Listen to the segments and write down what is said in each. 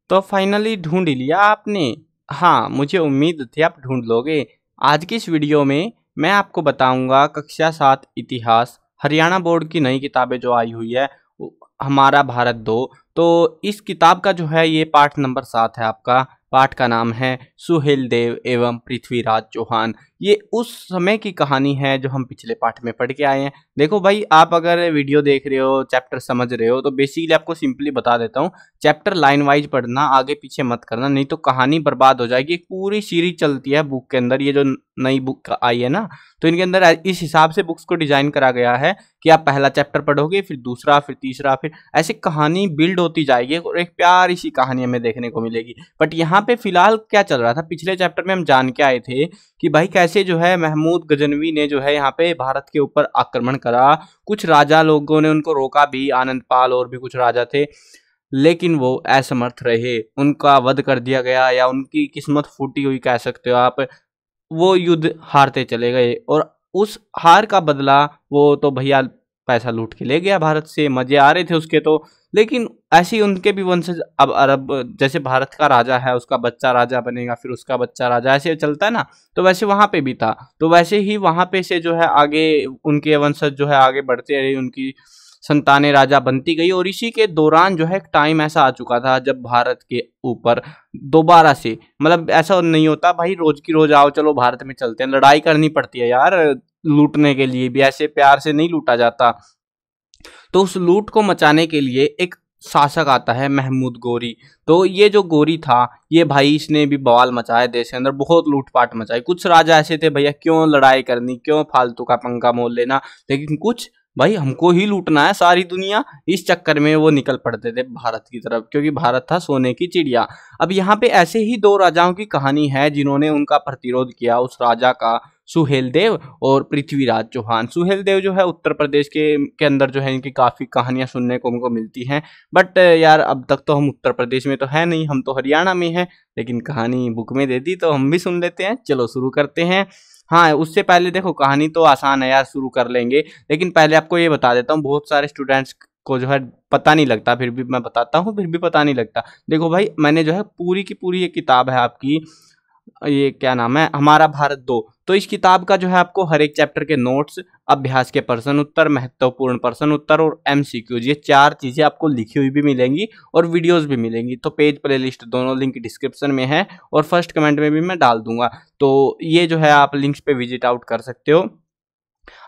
तो फाइनली ढूंढ ही लिया आपने। हाँ, मुझे उम्मीद थी आप ढूंढ लोगे। आज की इस वीडियो में मैं आपको बताऊंगा कक्षा 7 इतिहास हरियाणा बोर्ड की नई किताबें जो आई हुई है, हमारा भारत 2। तो इस किताब का जो है ये पाठ नंबर 7 है आपका। पाठ का नाम है सुहेल देव एवं पृथ्वीराज चौहान। ये उस समय की कहानी है जो हम पिछले पाठ में पढ़ के आए हैं। देखो भाई, आप अगर वीडियो देख रहे हो, चैप्टर समझ रहे हो, तो बेसिकली आपको सिंपली बता देता हूँ, चैप्टर लाइन वाइज पढ़ना, आगे पीछे मत करना, नहीं तो कहानी बर्बाद हो जाएगी। एक पूरी सीरीज चलती है बुक के अंदर, ये जो नई बुक आई है ना, तो इनके अंदर इस हिसाब से बुक्स को डिजाइन करा गया है कि आप पहला चैप्टर पढ़ोगे, फिर दूसरा, फिर तीसरा, फिर ऐसे कहानी बिल्ड होती जाएगी और एक प्यारी सी कहानी हमें देखने को मिलेगी। बट यहाँ पे फिलहाल क्या चल रहा था, पिछले चैप्टर में हम जान के आए थे कि भाई कैसे जो है महमूद गजनवी ने जो है यहाँ पे भारत के ऊपर आक्रमण करा। कुछ राजा लोगों ने उनको रोका भी, आनंद पाल और भी कुछ राजा थे, लेकिन वो असमर्थ रहे, उनका वध कर दिया गया, या उनकी किस्मत फूटी हुई कह सकते हो आप। वो युद्ध हारते चले गए और उस हार का बदला वो तो भैया पैसा लूट के ले गया भारत से। मजे आ रहे थे उसके तो, लेकिन ऐसे ही उनके भी वंशज अब अरब, जैसे भारत का राजा है उसका बच्चा राजा बनेगा, फिर उसका बच्चा राजा, ऐसे चलता है ना, तो वैसे वहां पे भी था। तो वैसे ही वहां पे से जो है आगे उनके वंशज जो है आगे बढ़ते रहे, उनकी संतानें राजा बनती गई। और इसी के दौरान जो है एक टाइम ऐसा आ चुका था जब भारत के ऊपर दोबारा से, मतलब ऐसा नहीं होता भाई रोज की रोज आओ चलो भारत में चलते हैं, लड़ाई करनी पड़ती है यार लूटने के लिए भी, ऐसे प्यार से नहीं लूटा जाता। तो उस लूट को मचाने के लिए एक शासक आता है, महमूद गोरी। तो ये जो गोरी था, ये भाई इसने भी बवाल मचाया देश के अंदर, बहुत लूटपाट मचाई। कुछ राजा ऐसे थे भैया क्यों लड़ाई करनी, क्यों फालतू का पंगा मोल लेना, लेकिन कुछ भाई हमको ही लूटना है सारी दुनिया, इस चक्कर में वो निकल पड़ते थे भारत की तरफ, क्योंकि भारत था सोने की चिड़िया। अब यहाँ पे ऐसे ही दो राजाओं की कहानी है जिन्होंने उनका प्रतिरोध किया, उस राजा का सुहेल देव और पृथ्वीराज चौहान। सुहेल देव जो है उत्तर प्रदेश के अंदर जो है इनकी काफी कहानियां सुनने को हमको मिलती हैं, बट यार अब तक तो हम उत्तर प्रदेश में तो है नहीं, हम तो हरियाणा में हैं, लेकिन कहानी बुक में दे दी तो हम भी सुन लेते हैं। चलो शुरू करते हैं। हाँ, उससे पहले देखो कहानी तो आसान है यार, शुरू कर लेंगे, लेकिन पहले आपको ये बता देता हूँ, बहुत सारे स्टूडेंट्स को जो है पता नहीं लगता, फिर भी मैं बताता हूँ, फिर भी पता नहीं लगता। देखो भाई, मैंने जो है पूरी की पूरी ये किताब है आपकी, ये क्या नाम है, हमारा भारत 2। तो इस किताब का जो है आपको हर एक चैप्टर के नोट्स, अभ्यास के प्रश्न उत्तर, महत्वपूर्ण प्रश्न उत्तर और एमसीक्यूज, ये 4 चीजें आपको लिखी हुई भी मिलेंगी और वीडियोस भी मिलेंगी। तो पेज प्लेलिस्ट दोनों लिंक डिस्क्रिप्शन में है और फर्स्ट कमेंट में भी मैं डाल दूंगा, तो ये जो है आप लिंक्स पे विजिट आउट कर सकते हो।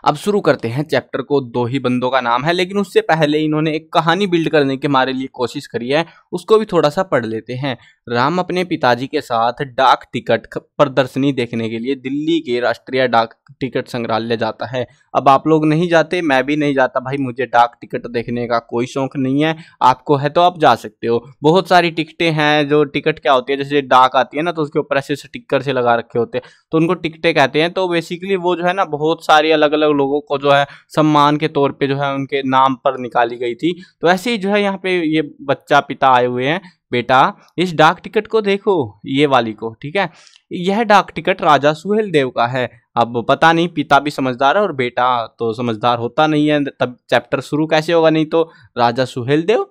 अब शुरू करते हैं चैप्टर को। दो ही बंदों का नाम है, लेकिन उससे पहले इन्होंने एक कहानी बिल्ड करने के हमारे लिए कोशिश करी है, उसको भी थोड़ा सा पढ़ लेते हैं। राम अपने पिताजी के साथ डाक टिकट प्रदर्शनी देखने के लिए दिल्ली के राष्ट्रीय डाक टिकट संग्रहालय जाता है। अब आप लोग नहीं जाते, मैं भी नहीं जाता भाई, मुझे डाक टिकट देखने का कोई शौक नहीं है। आपको है तो आप जा सकते हो। बहुत सारी टिकटें हैं, जो टिकट क्या होती है, जैसे डाक आती है ना, तो उसके ऊपर ऐसे स्टिकर से लगा रखे होते हैं, तो उनको टिकटें कहते हैं। तो बेसिकली वो जो है ना, बहुत सारी अलग अलग लोगों को जो है सम्मान के तौर पे जो है उनके नाम पर निकाली गई थी। तो ऐसे ही जो है यहाँ पे ये बच्चा पिता आए हुए हैं, बेटा इस डाक टिकट को देखो, ये वाली को, ठीक है, यह डाक टिकट राजा सुहेल देव का है। अब पता नहीं, पिता भी समझदार है और बेटा तो समझदार होता नहीं है, तब चैप्टर शुरू कैसे होगा, नहीं तो राजा सुहेल देव,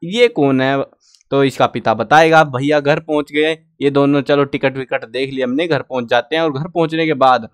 ये कौन है, तो इसका पिता बताएगा। भैया घर पहुंच गए ये दोनों, चलो टिकट विकट देख लिया हमने, घर पहुंच जाते हैं। और घर पहुंचने के बाद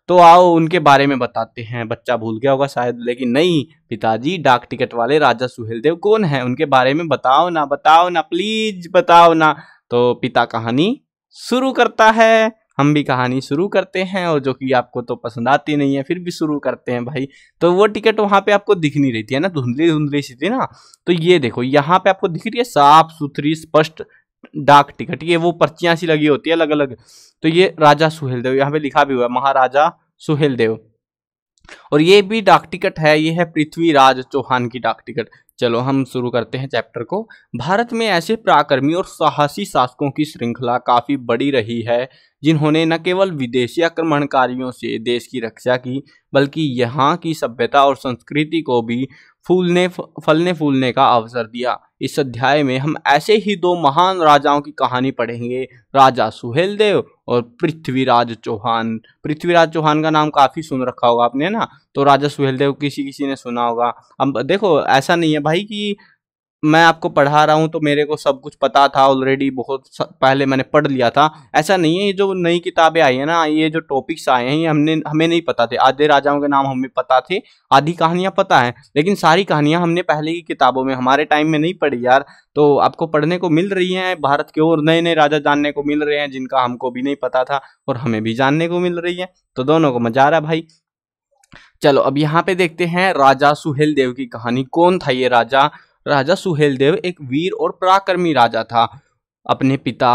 तो आओ उनके बारे में बताते हैं। बच्चा भूल गया होगा शायद, लेकिन नहीं, पिताजी डाक टिकट वाले राजा सुहेल देव कौन है, उनके बारे में बताओ ना, बताओ ना, प्लीज बताओ ना। तो पिता कहानी शुरू करता है, हम भी कहानी शुरू करते हैं, और जो कि आपको तो पसंद आती नहीं है, फिर भी शुरू करते हैं भाई। तो वो टिकट वहां पे आपको दिख नहीं रही थी, है ना, धुंधली धुंधली सी थी ना, तो ये देखो यहाँ पे आपको दिख रही है साफ सुथरी स्पष्ट डाक टिकट, ये वो पर्चियां सी लगी होती है अलग अलग। तो ये राजा सुहेल देव, यहाँ पे लिखा भी हुआ है महाराजा सुहेल देव। और ये भी डाक टिकट है, ये है पृथ्वीराज चौहान की डाक टिकट। चलो हम शुरू करते हैं चैप्टर को। भारत में ऐसे पराक्रमी और साहसी शासकों की श्रृंखला काफी बड़ी रही है, जिन्होंने न केवल विदेशी आक्रमणकारियों से देश की रक्षा की, बल्कि यहाँ की सभ्यता और संस्कृति को भी फलने फूलने का अवसर दिया। इस अध्याय में हम ऐसे ही दो महान राजाओं की कहानी पढ़ेंगे, राजा सुहेल देव और पृथ्वीराज चौहान। पृथ्वीराज चौहान का नाम काफी सुन रखा होगा आपने, ना, तो राजा सुहेल देव किसी किसी ने सुना होगा। अब देखो ऐसा नहीं है भाई कि मैं आपको पढ़ा रहा हूँ तो मेरे को सब कुछ पता था ऑलरेडी, बहुत पहले मैंने पढ़ लिया था, ऐसा नहीं है। ये जो नई किताबें आई है ना, ये जो टॉपिक्स आए हैं, ये हमें नहीं पता थे। आधे राजाओं के नाम हमें पता थे, आधी कहानियां पता है, लेकिन सारी कहानियां हमने पहले की किताबों में हमारे टाइम में नहीं पढ़ी यार। तो आपको पढ़ने को मिल रही है भारत के और नए नए राजा जानने को मिल रहे हैं, जिनका हमको भी नहीं पता था और हमें भी जानने को मिल रही है, तो दोनों को मजा आ रहा है भाई। चलो अब यहाँ पे देखते हैं राजा सुहेल देव की कहानी। कौन था ये राजा? राजा सुहेल देव एक वीर और पराक्रमी राजा था। अपने पिता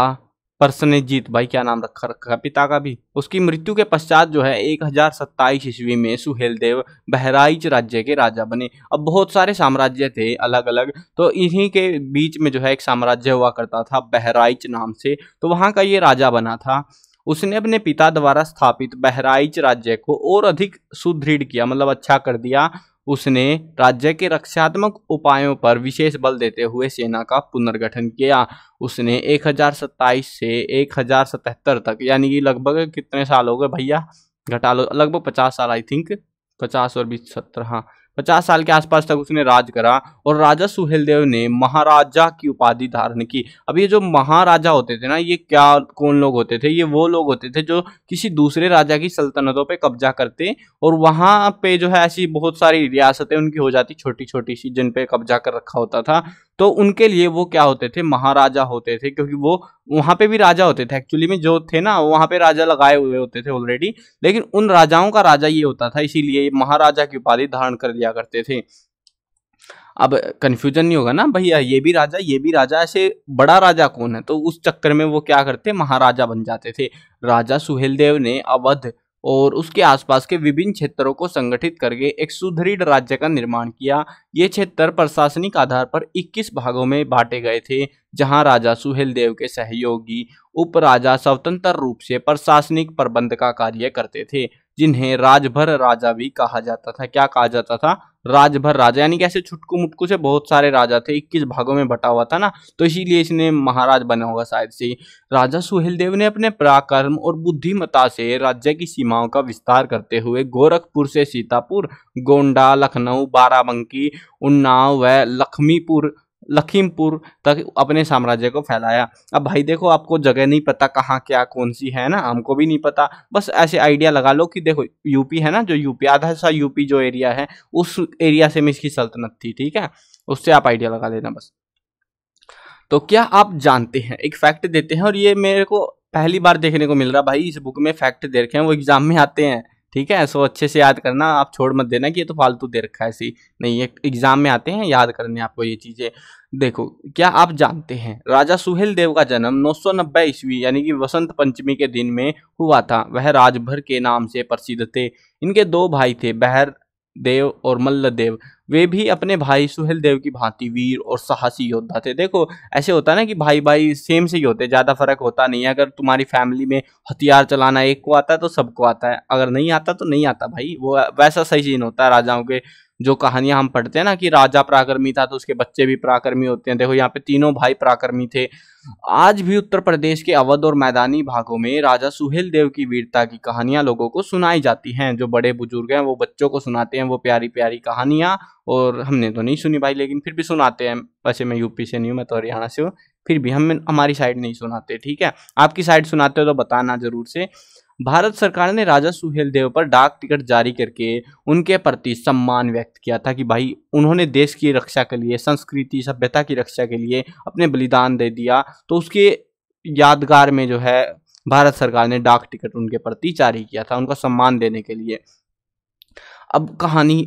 परसनेजीत, भाई क्या नाम रखा पिता का भी, उसकी मृत्यु के पश्चात जो है 1027 ईस्वी में सुहेल देव बहराइच राज्य के राजा बने। अब बहुत सारे साम्राज्य थे अलग अलग, तो इन्हीं के बीच में जो है एक साम्राज्य हुआ करता था बहराइच नाम से, तो वहां का ये राजा बना था। उसने अपने पिता द्वारा स्थापित बहराइच राज्य को और अधिक सुदृढ़ किया, मतलब अच्छा कर दिया। उसने राज्य के रक्षात्मक उपायों पर विशेष बल देते हुए सेना का पुनर्गठन किया। उसने 1027 से 1077 तक, यानी कि लगभग कितने साल हो गए भैया, घटा लो, लगभग 50 साल, आई थिंक 50 और 20 70, हाँ 50 साल के आसपास तक उसने राज करा। और राजा सुहेल देव ने महाराजा की उपाधि धारण की। अब ये जो महाराजा होते थे ना, ये क्या कौन लोग होते थे? ये वो लोग होते थे जो किसी दूसरे राजा की सल्तनतों पे कब्जा करते, और वहां पे जो है ऐसी बहुत सारी रियासतें उनकी हो जाती छोटी छोटी सी, जिन पे कब्जा कर रखा होता था। तो उनके लिए वो क्या होते थे? महाराजा होते थे, क्योंकि वो वहां पे भी राजा होते थे एक्चुअली में, जो थे ना वहां पे राजा लगाए हुए होते थे ऑलरेडी, लेकिन उन राजाओं का राजा ये होता था, इसीलिए ये महाराजा की उपाधि धारण कर लिया करते थे। अब कंफ्यूजन नहीं होगा ना भैया, ये भी राजा ये भी राजा, ऐसे बड़ा राजा कौन है? तो उस चक्कर में वो क्या करते, महाराजा बन जाते थे। राजा सुहेल देव ने अवध और उसके आसपास के विभिन्न क्षेत्रों को संगठित करके एक सुदृढ़ राज्य का निर्माण किया। ये क्षेत्र प्रशासनिक आधार पर 21 भागों में बांटे गए थे, जहां राजा सुहेल देव के सहयोगी उपराजा स्वतंत्र रूप से प्रशासनिक प्रबंध का कार्य करते थे, जिन्हें राजभर राजा भी कहा जाता था। क्या कहा जाता था? राजभर राजा, यानी कि ऐसे छुटकू मुटकू से बहुत सारे राजा थे, 21 भागों में बटा हुआ था ना, तो इसीलिए इसने महाराज बना होगा शायद से। राजा सुहेल देव ने अपने पराक्रम और बुद्धिमत्ता से राज्य की सीमाओं का विस्तार करते हुए गोरखपुर से सीतापुर, गोंडा, लखनऊ, बाराबंकी, उन्नाव व लखीमपुर तक अपने साम्राज्य को फैलाया। अब भाई देखो, आपको जगह नहीं पता कहाँ क्या कौन सी है ना, हमको भी नहीं पता, बस ऐसे आइडिया लगा लो कि देखो यूपी है ना, जो यूपी आधा सा यूपी जो एरिया है, उस एरिया से में इसकी सल्तनत थी, ठीक है, उससे आप आइडिया लगा लेना बस। तो क्या आप जानते हैं, एक फैक्ट देते हैं, और ये मेरे को पहली बार देखने को मिल रहा भाई, इस बुक में फैक्ट दे रखे हैं, वो एग्जाम में आते हैं, ठीक है, सो अच्छे से याद करना, आप छोड़ मत देना कि ये तो फालतू दे रखा है, ऐसी नहीं, ये एग्जाम में आते हैं, याद करने आपको ये चीजें। देखो, क्या आप जानते हैं राजा सुहेल देव का जन्म 990 ईस्वी यानी कि वसंत पंचमी के दिन में हुआ था। वह राजभर के नाम से प्रसिद्ध थे। इनके दो भाई थे, बहर देव और मल्ल देव। वे भी अपने भाई सुहेल देव की भांति वीर और साहसी योद्धा थे। देखो, ऐसे होता है ना कि भाई भाई सेम से ही होते, ज्यादा फर्क होता नहीं है। अगर तुम्हारी फैमिली में हथियार चलाना एक को आता है तो सबको आता है, अगर नहीं आता तो नहीं आता भाई, वो वैसा सही सीन होता है राजाओं के। जो कहानियां हम पढ़ते हैं ना कि राजा पराक्रमी था तो उसके बच्चे भी पराक्रमी होते हैं, देखो यहाँ पे तीनों भाई पराक्रमी थे। आज भी उत्तर प्रदेश के अवध और मैदानी भागों में राजा सुहेल देव की वीरता की कहानियां लोगों को सुनाई जाती हैं। जो बड़े बुजुर्ग हैं वो बच्चों को सुनाते हैं वो प्यारी प्यारी कहानियां, और हमने तो नहीं सुनी भाई, लेकिन फिर भी सुनाते हैं। वैसे मैं यूपी से नहीं हूँ, मैं तो हरियाणा से हूँ, फिर भी हमारी साइड नहीं सुनाते, ठीक है, आपकी साइड सुनाते हो तो बताना जरूर से। भारत सरकार ने राजा सुहेल देव पर डाक टिकट जारी करके उनके प्रति सम्मान व्यक्त किया था कि भाई उन्होंने देश की रक्षा के लिए, संस्कृति सभ्यता की रक्षा के लिए अपने बलिदान दे दिया, तो उसके यादगार में जो है भारत सरकार ने डाक टिकट उनके प्रति जारी किया था, उनका सम्मान देने के लिए। अब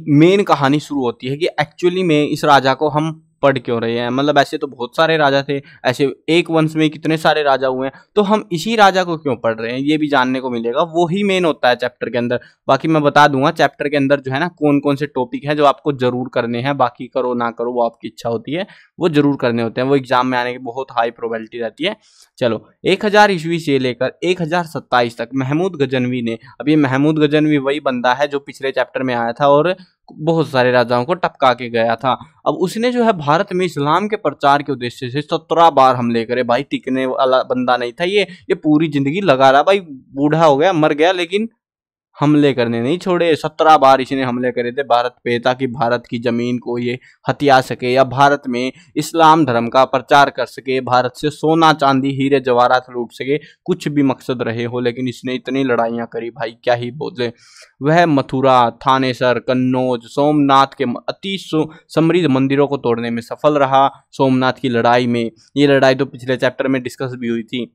मेन कहानी शुरू होती है कि एक्चुअली में इस राजा को हम पढ़ क्यों रहे हैं। मतलब ऐसे तो बहुत सारे राजा थे, ऐसे एक वंश में कितने सारे राजा हुए हैं, तो हम इसी राजा को क्यों पढ़ रहे हैं ये भी जानने को मिलेगा। वो ही मेन होता है चैप्टर के अंदर। बाकी मैं बता दूंगा चैप्टर के अंदर जो है ना कौन कौन से टॉपिक हैं जो आपको जरूर करने हैं, बाकी करो ना करो वो आपकी इच्छा होती है, वो जरूर करने होते हैं, वो एग्जाम में आने की बहुत हाई प्रोबेबिलिटी रहती है। चलो, 1000 ईस्वी से लेकर 1027 तक महमूद गजनवी ने, अब ये महमूद गजनवी वही बंदा है जो पिछले चैप्टर में आया था और बहुत सारे राजाओं को टपका के गया था। अब उसने जो है भारत में इस्लाम के प्रचार के उद्देश्य से 17 बार हमले करे। भाई टिकने वाला बंदा नहीं था ये पूरी जिंदगी लगा रहा, भाई बूढ़ा हो गया, मर गया, लेकिन हमले करने नहीं छोड़े। 17 बार इसने हमले करे थे भारत पे, ताकि भारत की जमीन को ये हथिया सके या भारत में इस्लाम धर्म का प्रचार कर सके, भारत से सोना चांदी हीरे जवाहरात लूट सके, कुछ भी मकसद रहे हो। लेकिन इसने इतनी लड़ाइयां करी भाई, क्या ही बोले। वह मथुरा, थानेसर, कन्नौज, सोमनाथ के अति समृद्ध मंदिरों को तोड़ने में सफल रहा। सोमनाथ की लड़ाई में, ये लड़ाई तो पिछले चैप्टर में डिस्कस भी हुई थी।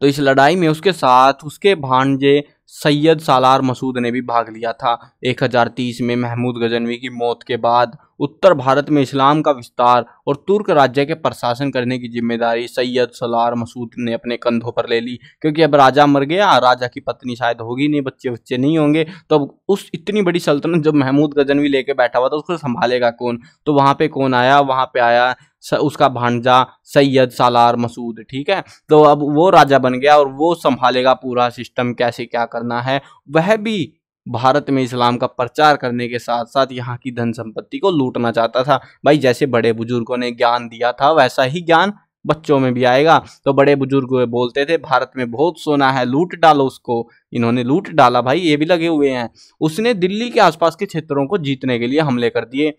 तो इस लड़ाई में उसके साथ उसके भांजे सैयद सालार मसूद ने भी भाग लिया था। 1030 में महमूद गजनवी की मौत के बाद उत्तर भारत में इस्लाम का विस्तार और तुर्क राज्य के प्रशासन करने की जिम्मेदारी सैयद सालार मसूद ने अपने कंधों पर ले ली, क्योंकि अब राजा मर गया, राजा की पत्नी शायद होगी नहीं, बच्चे नहीं होंगे, तो अब उस इतनी बड़ी सल्तनत जब महमूद गजनवी लेके बैठा हुआ था, उसको संभालेगा कौन। तो वहां पे कौन आया, वहां पे आया उसका भांजा सैयद सालार मसूद। ठीक है, तो अब वो राजा बन गया और वो संभालेगा पूरा सिस्टम, कैसे क्या करना है। वह भी भारत में इस्लाम का प्रचार करने के साथ साथ यहाँ की धन संपत्ति को लूटना चाहता था। भाई जैसे बड़े बुजुर्गों ने ज्ञान दिया था, वैसा ही ज्ञान बच्चों में भी आएगा। तो बड़े बुजुर्ग बोलते थे भारत में बहुत सोना है, लूट डालो उसको। इन्होंने लूट डाला भाई, ये भी लगे हुए हैं। उसने दिल्ली के आसपास के क्षेत्रों को जीतने के लिए हमले कर दिए।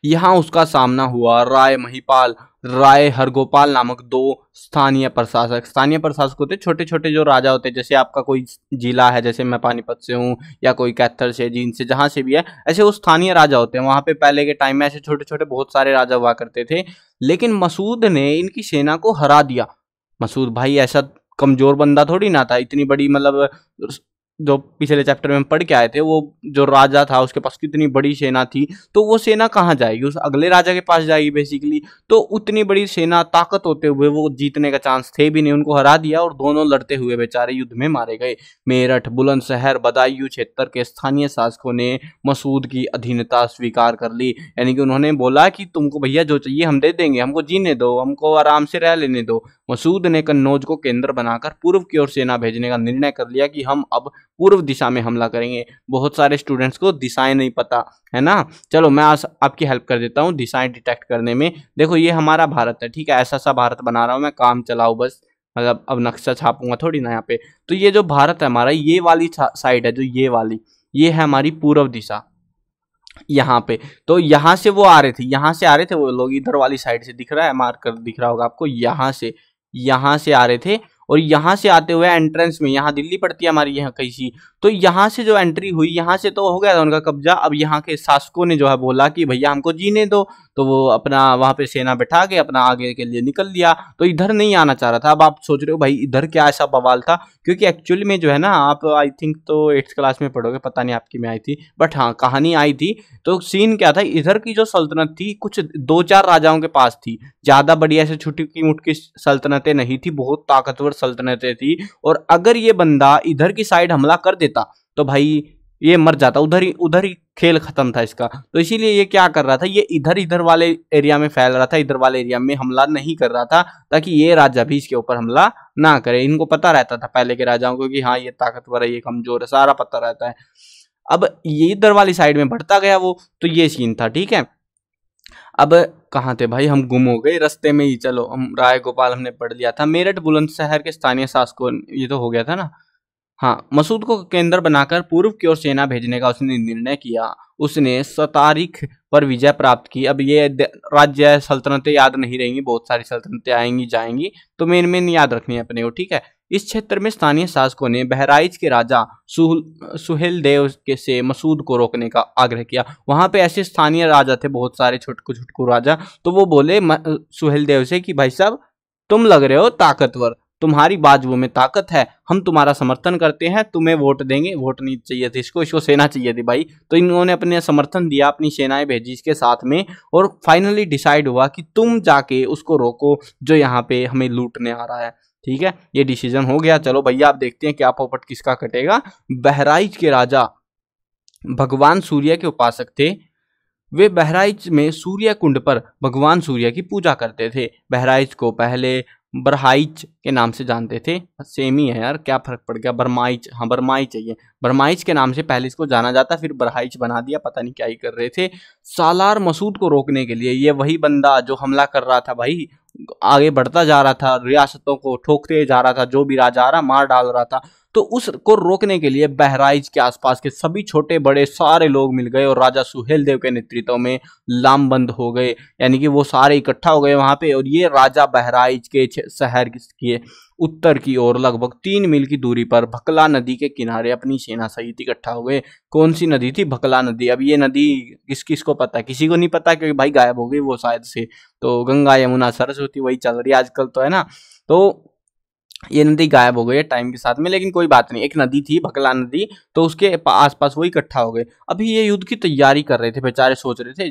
यहाँ उसका सामना हुआ राय महिपाल, राय हरगोपाल नामक दो स्थानीय प्रशासक। स्थानीय प्रशासक होते छोटे छोटे जो राजा होते, जैसे आपका कोई जिला है, जैसे मैं पानीपत से हूँ या कोई कैथल से, जींद से, जहां से भी है, ऐसे वो स्थानीय राजा होते हैं। वहां पे पहले के टाइम में ऐसे छोटे छोटे बहुत सारे राजा हुआ करते थे। लेकिन मसूद ने इनकी सेना को हरा दिया। मसूद भाई ऐसा कमजोर बंदा थोड़ी ना था, इतनी बड़ी मतलब जो पिछले चैप्टर में पढ़ के आए थे, वो जो राजा था उसके पास कितनी बड़ी सेना थी, तो वो सेना कहाँ जाएगी, उस अगले राजा के पास जाएगी बेसिकली। तो उतनी बड़ी सेना ताकत होते हुए वो जीतने का चांस थे भी नहीं, उनको हरा दिया और दोनों लड़ते हुए बेचारे युद्ध में मारे गए। मेरठ, बुलंदशहर, बदायूं क्षेत्र के स्थानीय शासकों ने मसूद की अधीनता स्वीकार कर ली, यानी कि उन्होंने बोला कि तुमको भैया जो चाहिए हम दे देंगे, हमको जीने दो, हमको आराम से रह लेने दो। मसूद ने कन्नौज को केंद्र बनाकर पूर्व की ओर सेना भेजने का निर्णय कर लिया कि हम अब पूर्व दिशा में हमला करेंगे। बहुत सारे स्टूडेंट्स को दिशाएं नहीं पता है ना, चलो मैं आज आपकी हेल्प कर देता हूँ दिशाएं डिटेक्ट करने में। देखो ये हमारा भारत है, ठीक है, ऐसा सा भारत बना रहा हूँ मैं, काम चलाओ बस, मतलब अब नक्शा छापूंगा थोड़ी ना यहाँ पे। तो ये जो भारत है हमारा, ये वाली साइड है, जो ये वाली, ये है हमारी पूर्व दिशा यहाँ पे। तो यहाँ से वो आ रहे थे, यहाँ से आ रहे थे वो लोग, इधर वाली साइड से दिख रहा है, मार्कर दिख रहा होगा आपको, यहाँ से आ रहे थे। और यहाँ से आते हुए एंट्रेंस में, यहाँ दिल्ली पड़ती है हमारी, यहाँ कहीं सी, तो यहाँ से जो एंट्री हुई, यहाँ से तो हो गया था उनका कब्जा। अब यहाँ के शासकों ने जो है बोला कि भैया हमको जीने दो, तो वो अपना वहाँ पे सेना बैठा के अपना आगे के लिए निकल लिया। तो इधर नहीं आना चाह रहा था। अब आप सोच रहे हो भाई इधर क्या ऐसा बवाल था, क्योंकि एक्चुअली में जो है ना, आप आई थिंक तो 8th क्लास में पढ़ोगे, पता नहीं आपकी में आई थी, बट हाँ कहानी आई थी। तो सीन क्या था, इधर की जो सल्तनत थी कुछ 2-4 राजाओं के पास थी, ज्यादा बड़ी ऐसे छोटी मुटकी सल्तनतें नहीं थी, बहुत ताकतवर सल्तनतें थी। और अगर ये बंदा इधर की साइड हमला कर देता तो भाई ये मर जाता, उधर ही खेल खत्म था इसका। तो इसीलिए ये क्या कर रहा था, ये इधर वाले एरिया में फैल रहा था, इधर वाले एरिया में हमला नहीं कर रहा था, ताकि ये राजा भी इसके ऊपर हमला ना करे। इनको पता रहता था पहले के राजाओं को कि हाँ ये ताकतवर है, ये कमजोर है, सारा पता रहता है। अब ये इधर वाली साइड में बढ़ता गया वो, तो ये सीन था, ठीक है। अब कहाँ थे भाई, हम गुम हो गए रास्ते में ही। चलो हम राय गोपाल हमने पढ़ लिया था। मेरठ बुलंदशहर के स्थानीय शासकों, ये तो हो गया था ना। हाँ, मसूद को केंद्र बनाकर पूर्व की ओर सेना भेजने का उसने निर्णय किया। उसने सतारिख पर विजय प्राप्त की। अब ये राज्य सल्तनतें याद नहीं रहेंगी, बहुत सारी सल्तनतें आएंगी जाएंगी, तो मेन याद रखनी है अपने को, ठीक है। इस क्षेत्र में स्थानीय शासकों ने बहराइच के राजा सुहेल देव के से मसूद को रोकने का आग्रह किया। वहां पे ऐसे स्थानीय राजा थे बहुत सारे, छुटकू राजा, तो वो बोले सुहेल देव से कि भाई साहब तुम लग रहे हो ताकतवर, तुम्हारी बाजुओं में ताकत है, हम तुम्हारा समर्थन करते हैं, तुम्हें वोट देंगे। वोट नहीं चाहिए थी इसको सेना चाहिए थी भाई। तो इन्होंने अपने समर्थन दिया, अपनी सेनाएं भेजी इसके साथ में, और फाइनली डिसाइड हुआ कि तुम जाके उसको रोको जो यहाँ पे हमें लूटने आ रहा है, ठीक है। ये डिसीजन हो गया। चलो भैया आप देखते हैं क्या पोपट किसका कटेगा। बहराइच के राजा भगवान सूर्य के उपासक थे। वे बहराइच में सूर्य कुंड पर भगवान सूर्य की पूजा करते थे। बहराइच को पहले बरहाइच के नाम से जानते थे, सेम ही है यार, क्या फर्क पड़ गया, बरमाइच, हाँ बरमाइच चाहिए, बरमाइच के नाम से पहले इसको जाना जाता, फिर बरहाइच बना दिया, पता नहीं क्या ही कर रहे थे। सालार मसूद को रोकने के लिए, ये वही बंदा जो हमला कर रहा था भाई, आगे बढ़ता जा रहा था, रियासतों को ठोकते जा रहा था, जो भी राजा आ रहा मार डाल रहा था। तो उसको रोकने के लिए बहराइच के आसपास के सभी छोटे बड़े सारे लोग मिल गए और राजा सुहेल देव के नेतृत्व में लामबंद हो गए, यानी कि वो सारे इकट्ठा हो गए वहां पे। और ये राजा बहराइच के शहर के उत्तर की ओर लगभग 3 मील की दूरी पर भकला नदी के किनारे अपनी सेना सहित इकट्ठा हो गए। कौन सी नदी थी? भकला नदी। अब ये नदी किस किस को पता है? किसी को नहीं पता, क्योंकि भाई गायब हो गई वो शायद से। तो गंगा यमुना सरस्वती वही चल रही है आजकल तो, है ना। तो ये नदी गायब हो गई है टाइम के साथ में, लेकिन कोई बात नहीं। एक नदी थी भकला नदी, तो उसके आसपास वो इकट्ठा हो गए। अभी ये युद्ध की तैयारी कर रहे थे बेचारे, सोच रहे थे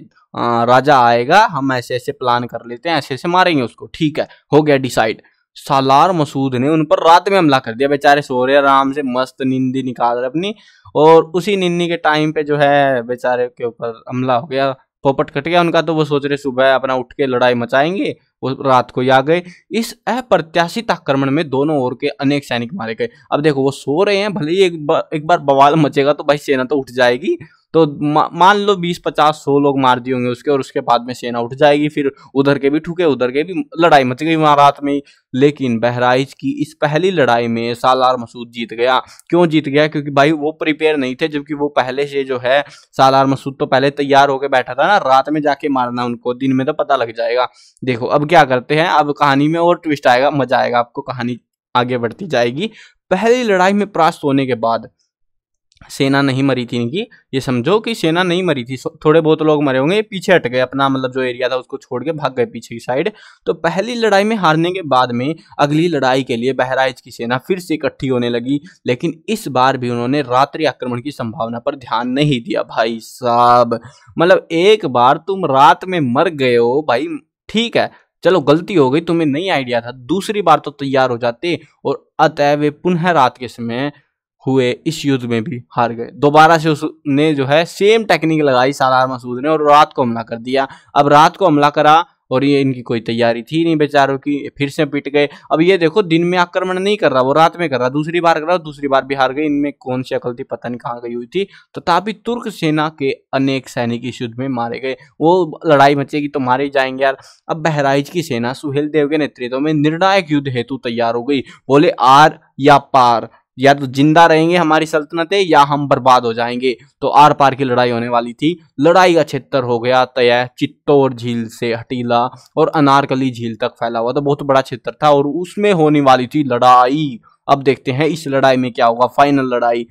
राजा आएगा, हम ऐसे ऐसे प्लान कर लेते हैं, ऐसे ऐसे मारेंगे उसको। ठीक है, हो गया डिसाइड। सालार मसूद ने उन पर रात में हमला कर दिया। बेचारे सो रहे आराम से, मस्त नींदी निकाल रहे अपनी, और उसी नींदी के टाइम पे जो है बेचारे के ऊपर हमला हो गया। पोपट कट गया उनका। तो वो सोच रहे सुबह अपना उठ के लड़ाई मचाएंगे, वो रात को ही आ गए। इस अप्रत्याशित आक्रमण में दोनों ओर के अनेक सैनिक मारे गए। अब देखो वो सो रहे हैं, भले ही एक बार बवाल मचेगा तो भाई सेना तो उठ जाएगी। तो मान लो 20-50-100 लोग मार दिए होंगे उसके, और उसके बाद में सेना उठ जाएगी। फिर उधर के भी ठुके, उधर के भी, लड़ाई मच गई वहां रात में। लेकिन बहराइच की इस पहली लड़ाई में सालार मसूद जीत गया। क्यों जीत गया? क्योंकि भाई वो प्रिपेयर नहीं थे, जबकि वो पहले से जो है सालार मसूद तो पहले तैयार होकर बैठा था ना, रात में जाके मारना उनको, दिन में तो पता लग जाएगा। देखो अब क्या करते हैं, अब कहानी में और ट्विस्ट आएगा, मजा आएगा आपको, कहानी आगे बढ़ती जाएगी। पहली लड़ाई में परास्त होने के बाद सेना नहीं मरी थी इनकी, ये समझो कि सेना नहीं मरी थी, थोड़े बहुत लोग मरे होंगे, पीछे हट गए, अपना मतलब जो एरिया था उसको छोड़ के भाग गए पीछे की साइड। तो पहली लड़ाई में हारने के बाद में अगली लड़ाई के लिए बहराइच की सेना फिर से इकट्ठी होने लगी, लेकिन इस बार भी उन्होंने रात्रि आक्रमण की संभावना पर ध्यान नहीं दिया। भाई साहब, मतलब एक बार तुम रात में मर गए हो भाई, ठीक है चलो गलती हो गई, तुम्हें नहीं आइडिया था, दूसरी बार तो तैयार हो जाते। और अतः वे पुनः रात के समय हुए इस युद्ध में भी हार गए। दोबारा से उसने जो है सेम टेक्निक लगाई सालार मसूद ने, और रात को हमला कर दिया। अब रात को हमला करा और ये इनकी कोई तैयारी थी नहीं बेचारों की, फिर से पिट गए। अब ये देखो दिन में आक्रमण नहीं कर रहा, वो रात में कर रहा, दूसरी बार कर रहा, दूसरी बार भी हार गए। इनमें कौन सी अकल थी पता नहीं कहाँ गई हुई थी। तथापि तुर्क सेना के अनेक सैनिक इस युद्ध में मारे गए। वो लड़ाई मचेगी तो मारे जाएंगे यार। अब बहराइच की सेना सुहेल देव के नेतृत्व में निर्णायक युद्ध हेतु तैयार हो गई। बोले आर या पार, या तो जिंदा रहेंगे हमारी सल्तनतें या हम बर्बाद हो जाएंगे। तो आर पार की लड़ाई होने वाली थी। लड़ाई का क्षेत्र हो गया तय चित्तौड़ झील से हटीला और अनारकली झील तक फैला हुआ, तो बहुत बड़ा क्षेत्र था और उसमें होने वाली थी लड़ाई। अब देखते हैं इस लड़ाई में क्या होगा। फाइनल लड़ाई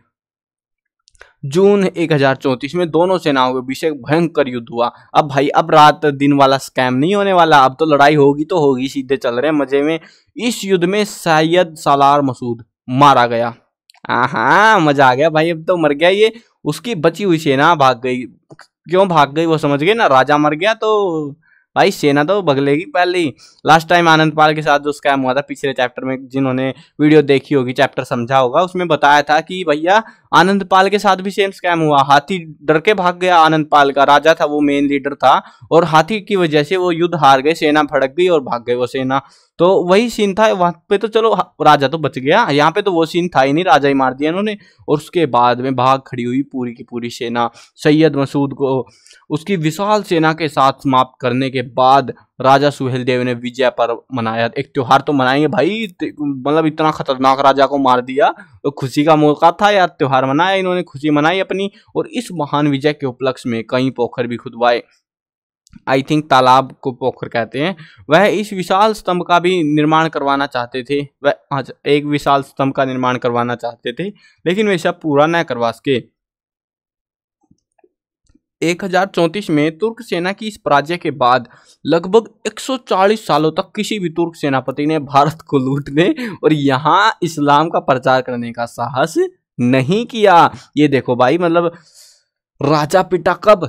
जून 1034 में दोनों सेनाओं के बीच एक भयंकर युद्ध हुआ। अब भाई अब रात दिन वाला स्कैम नहीं होने वाला, अब तो लड़ाई होगी तो होगी, सीधे चल रहे हैं मजे में। इस युद्ध में सैयद सालार मसूद मारा गया। हाँ मजा आ गया भाई, अब तो मर गया ये, उसकी बची हुई सेना भाग गई। क्यों भाग गई वो समझ गए ना, राजा मर गया तो भाई सेना तो भगलेगी पहले ही। लास्ट टाइम आनंद पाल के साथ जो स्कैम हुआ था पिछले चैप्टर में, जिन्होंने वीडियो देखी होगी, चैप्टर समझा होगा, उसमें बताया था कि भैया आनंद पाल के साथ भी सेम स्कैम हुआ। हाथी डर के भाग गया, आनंद पाल का राजा था, वो मेन लीडर था, और हाथी की वजह से वो युद्ध हार गए, सेना भड़क गई और भाग गए वो सेना। तो वही सीन था वहां पे, तो चलो राजा तो बच गया, यहाँ पे तो वो सीन था ही नहीं, राजा ही मार दिया इन्होंने। और उसके बाद में भाग खड़ी हुई पूरी की पूरी सेना। सैयद मसूद को उसकी विशाल सेना के साथ समाप्त करने के बाद राजा सुहेल देव ने विजय पर्व मनाया। एक त्योहार तो मनाएंगे भाई, मतलब इतना खतरनाक राजा को मार दिया तो खुशी का मौका था यार, त्योहार मनाया इन्होंने, खुशी मनाई अपनी। और इस महान विजय के उपलक्ष्य में कई पोखर भी खुदवाए, आई थिंक तालाब को पोखर कहते हैं। वह इस विशाल स्तंभ का भी निर्माण करवाना चाहते थे, वह एक विशाल स्तंभ का निर्माण करवाना चाहते थे, लेकिन वे सब पूरा न करवा सके। 1034 में तुर्क सेना की इस पराजय के बाद लगभग 140 सालों तक किसी भी तुर्क सेनापति ने भारत को लूटने और यहाँ इस्लाम का प्रचार करने का साहस नहीं किया। ये देखो भाई, मतलब राजा पिटा कब,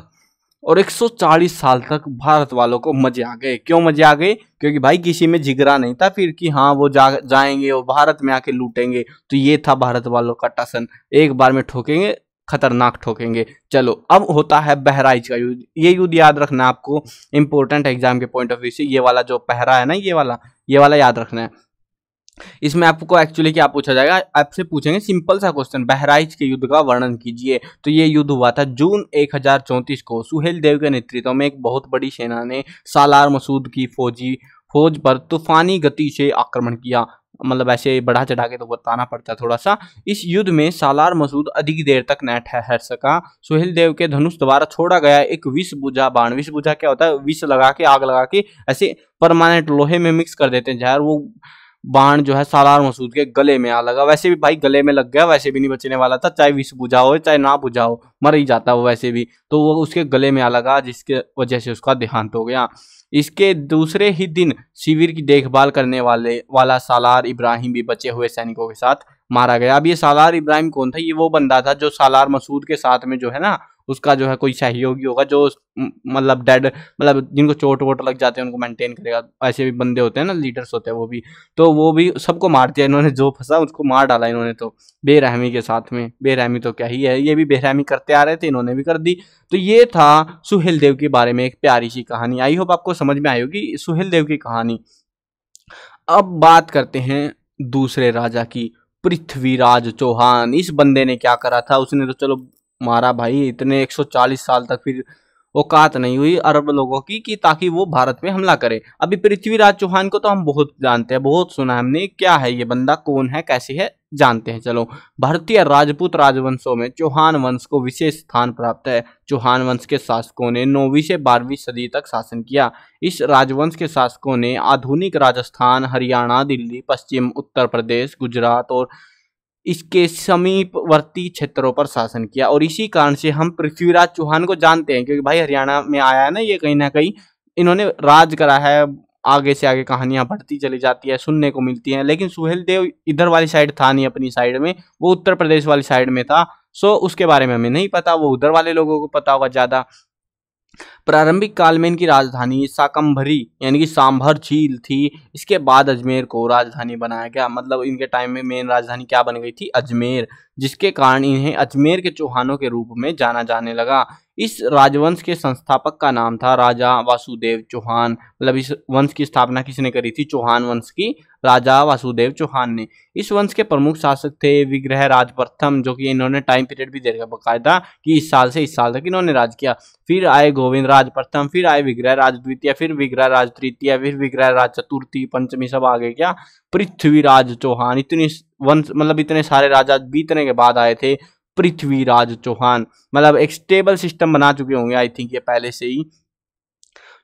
और 140 साल तक भारत वालों को मजे आ गए। क्यों मजे आ गए? क्योंकि भाई किसी में जिगरा नहीं था फिर कि हाँ वो जाएंगे और भारत में आके लूटेंगे। तो ये था भारत वालों का टसन, एक बार में ठोकेंगे, खतरनाक ठोकेंगे। चलो अब होता है बहराइच का युद्ध। ये युद्ध याद रखना आपको, इंपॉर्टेंट एग्जाम के पॉइंट ऑफ व्यू से। ये वाला जो पहरा है ना, ये वाला याद रखना है। इसमें आपको एक्चुअली क्या पूछा जाएगा, आपसे पूछेंगे सिंपल सा क्वेश्चन, बहराइच के युद्ध का वर्णन कीजिए। तो ये युद्ध हुआ था जून 1034 को। सुहेल देव के नेतृत्व में एक बहुत बड़ी सेना ने सालार मसूद की फौज पर तूफानी गति से आक्रमण किया। मतलब ऐसे बढ़ा चढ़ा के तो बताना पड़ता है थोड़ा सा। इस युद्ध में सालार मसूद अधिक देर तक न ठहर सका। सुहेल देव के धनुष द्वारा छोड़ा गया एक विष बुझा बाण, विष बुझा क्या होता है, विष लगा के, आग लगा के ऐसे परमानेंट लोहे में मिक्स कर देते हैं जहर, वो बाण जो है सालार मसूद के गले में आ लगा। वैसे भी भाई गले में लग गया, वैसे भी नहीं बचने वाला था, चाहे विष बुझा हो चाहे ना बुझा हो, मर ही जाता वो वैसे भी। तो वो उसके गले में आ लगा, जिसके वजह से उसका देहांत हो गया। इसके दूसरे ही दिन शिविर की देखभाल करने वाला सालार इब्राहिम भी बचे हुए सैनिकों के साथ मारा गया। अब ये सालार इब्राहिम कौन था? ये वो बंदा था जो सालार मसूद के साथ में जो है ना, उसका जो है कोई सहयोगी होगा, जो मतलब डेड, मतलब जिनको चोट वोट लग जाते हैं उनको मेंटेन करेगा। ऐसे भी बंदे होते हैं ना, लीडर्स होते हैं वो भी। तो वो भी सबको मार दिया इन्होंने, जो फंसा उसको मार डाला इन्होंने तो बेरहमी के साथ में। बेरहमी तो क्या ही है, ये भी बेरहमी करते आ रहे थे, इन्होंने भी कर दी। तो ये था सुहेल देव के बारे में एक प्यारी सी कहानी। आई होप आपको समझ में आई होगी सुहेल देव की कहानी। अब बात करते हैं दूसरे राजा की, पृथ्वीराज चौहान। इस बंदे ने क्या करा था? उसने तो चलो मारा भाई, इतने 140 साल तक फिर औकात नहीं हुई अरब लोगों की कि ताकि वो भारत पे हमला करे। अभी पृथ्वीराज चौहान को तो हम बहुत जानते हैं, बहुत सुना है हमने। क्या है ये बंदा, कौन है, कैसे है, जानते हैं चलो। भारतीय राजपूत राजवंशों में चौहान वंश को विशेष स्थान प्राप्त है। चौहान वंश के शासकों ने 9वीं से 12वीं सदी तक शासन किया। इस राजवंश के शासकों ने आधुनिक राजस्थान, हरियाणा, दिल्ली, पश्चिम उत्तर प्रदेश, गुजरात और इसके समीपवर्ती क्षेत्रों पर शासन किया। और इसी कारण से हम पृथ्वीराज चौहान को जानते हैं, क्योंकि भाई हरियाणा में आया है ना ये, कहीं ना कहीं इन्होंने राज करा है। आगे से आगे कहानियां बढ़ती चली जाती है, सुनने को मिलती हैं। लेकिन सुहेल देव इधर वाली साइड था नहीं, अपनी साइड में, वो उत्तर प्रदेश वाली साइड में था। सो उसके बारे में हमें नहीं पता, वो उधर वाले लोगों को पता होगा ज्यादा। प्रारंभिक काल में इनकी राजधानी शाकंभरी यानी कि सांभर झील थी। इसके बाद अजमेर को राजधानी बनाया गया। मतलब इनके टाइम में मेन राजधानी क्या बन गई थी? अजमेर, जिसके कारण इन्हें अजमेर के चौहानों के रूप में जाना जाने लगा। इस राजवंश के संस्थापक का नाम था राजा वासुदेव चौहान। मतलब इस वंश की स्थापना किसने करी थी? चौहान वंश की राजा वासुदेव चौहान ने। इस वंश के प्रमुख शासक थे विग्रह राज प्रथम, जो कि इन्होंने टाइम पीरियड भी दे रखा बकायदा कि इस साल से इस साल तक इन्होंने राज किया। फिर आए गोविंद राज प्रथम, फिर आए विग्रह राज द्वितीय, फिर विग्रह राज तृतीय, फिर विग्रह राज चतुर्थी, पंचमी, सब आगे क्या पृथ्वीराज चौहान। इतनी वंश, मतलब इतने सारे राजा बीतने के बाद आए थे पृथ्वीराज चौहान। मतलब एक स्टेबल सिस्टम बना चुके होंगे आई थिंक ये पहले से ही।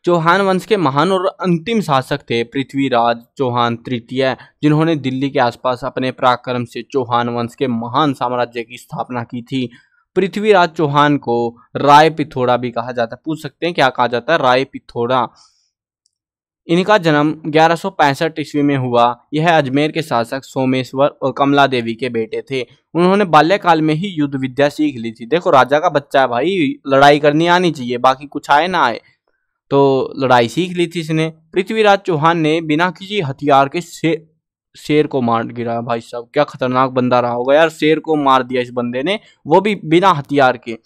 चौहान वंश के महान और अंतिम शासक थे पृथ्वीराज चौहान तृतीय, जिन्होंने दिल्ली के आसपास अपने पराक्रम से चौहान वंश के महान साम्राज्य की स्थापना की थी। पृथ्वीराज चौहान को राय पिथौड़ा भी कहा जाता है। पूछ सकते हैं क्या कहा जाता है? राय पिथौड़ा। इनका जन्म 1165 ईस्वी में हुआ। यह अजमेर के शासक सोमेश्वर और कमला देवी के बेटे थे। उन्होंने बाल्यकाल में ही युद्ध विद्या सीख ली थी। देखो राजा का बच्चा है भाई, लड़ाई करनी आनी चाहिए, बाकी कुछ आए ना आए, तो लड़ाई सीख ली थी इसने। पृथ्वीराज चौहान ने बिना किसी हथियार के शेर को मार गिराया। भाई साहब क्या खतरनाक बंदा रहा होगा यार, शेर को मार दिया इस बंदे ने, वो भी बिना हथियार के,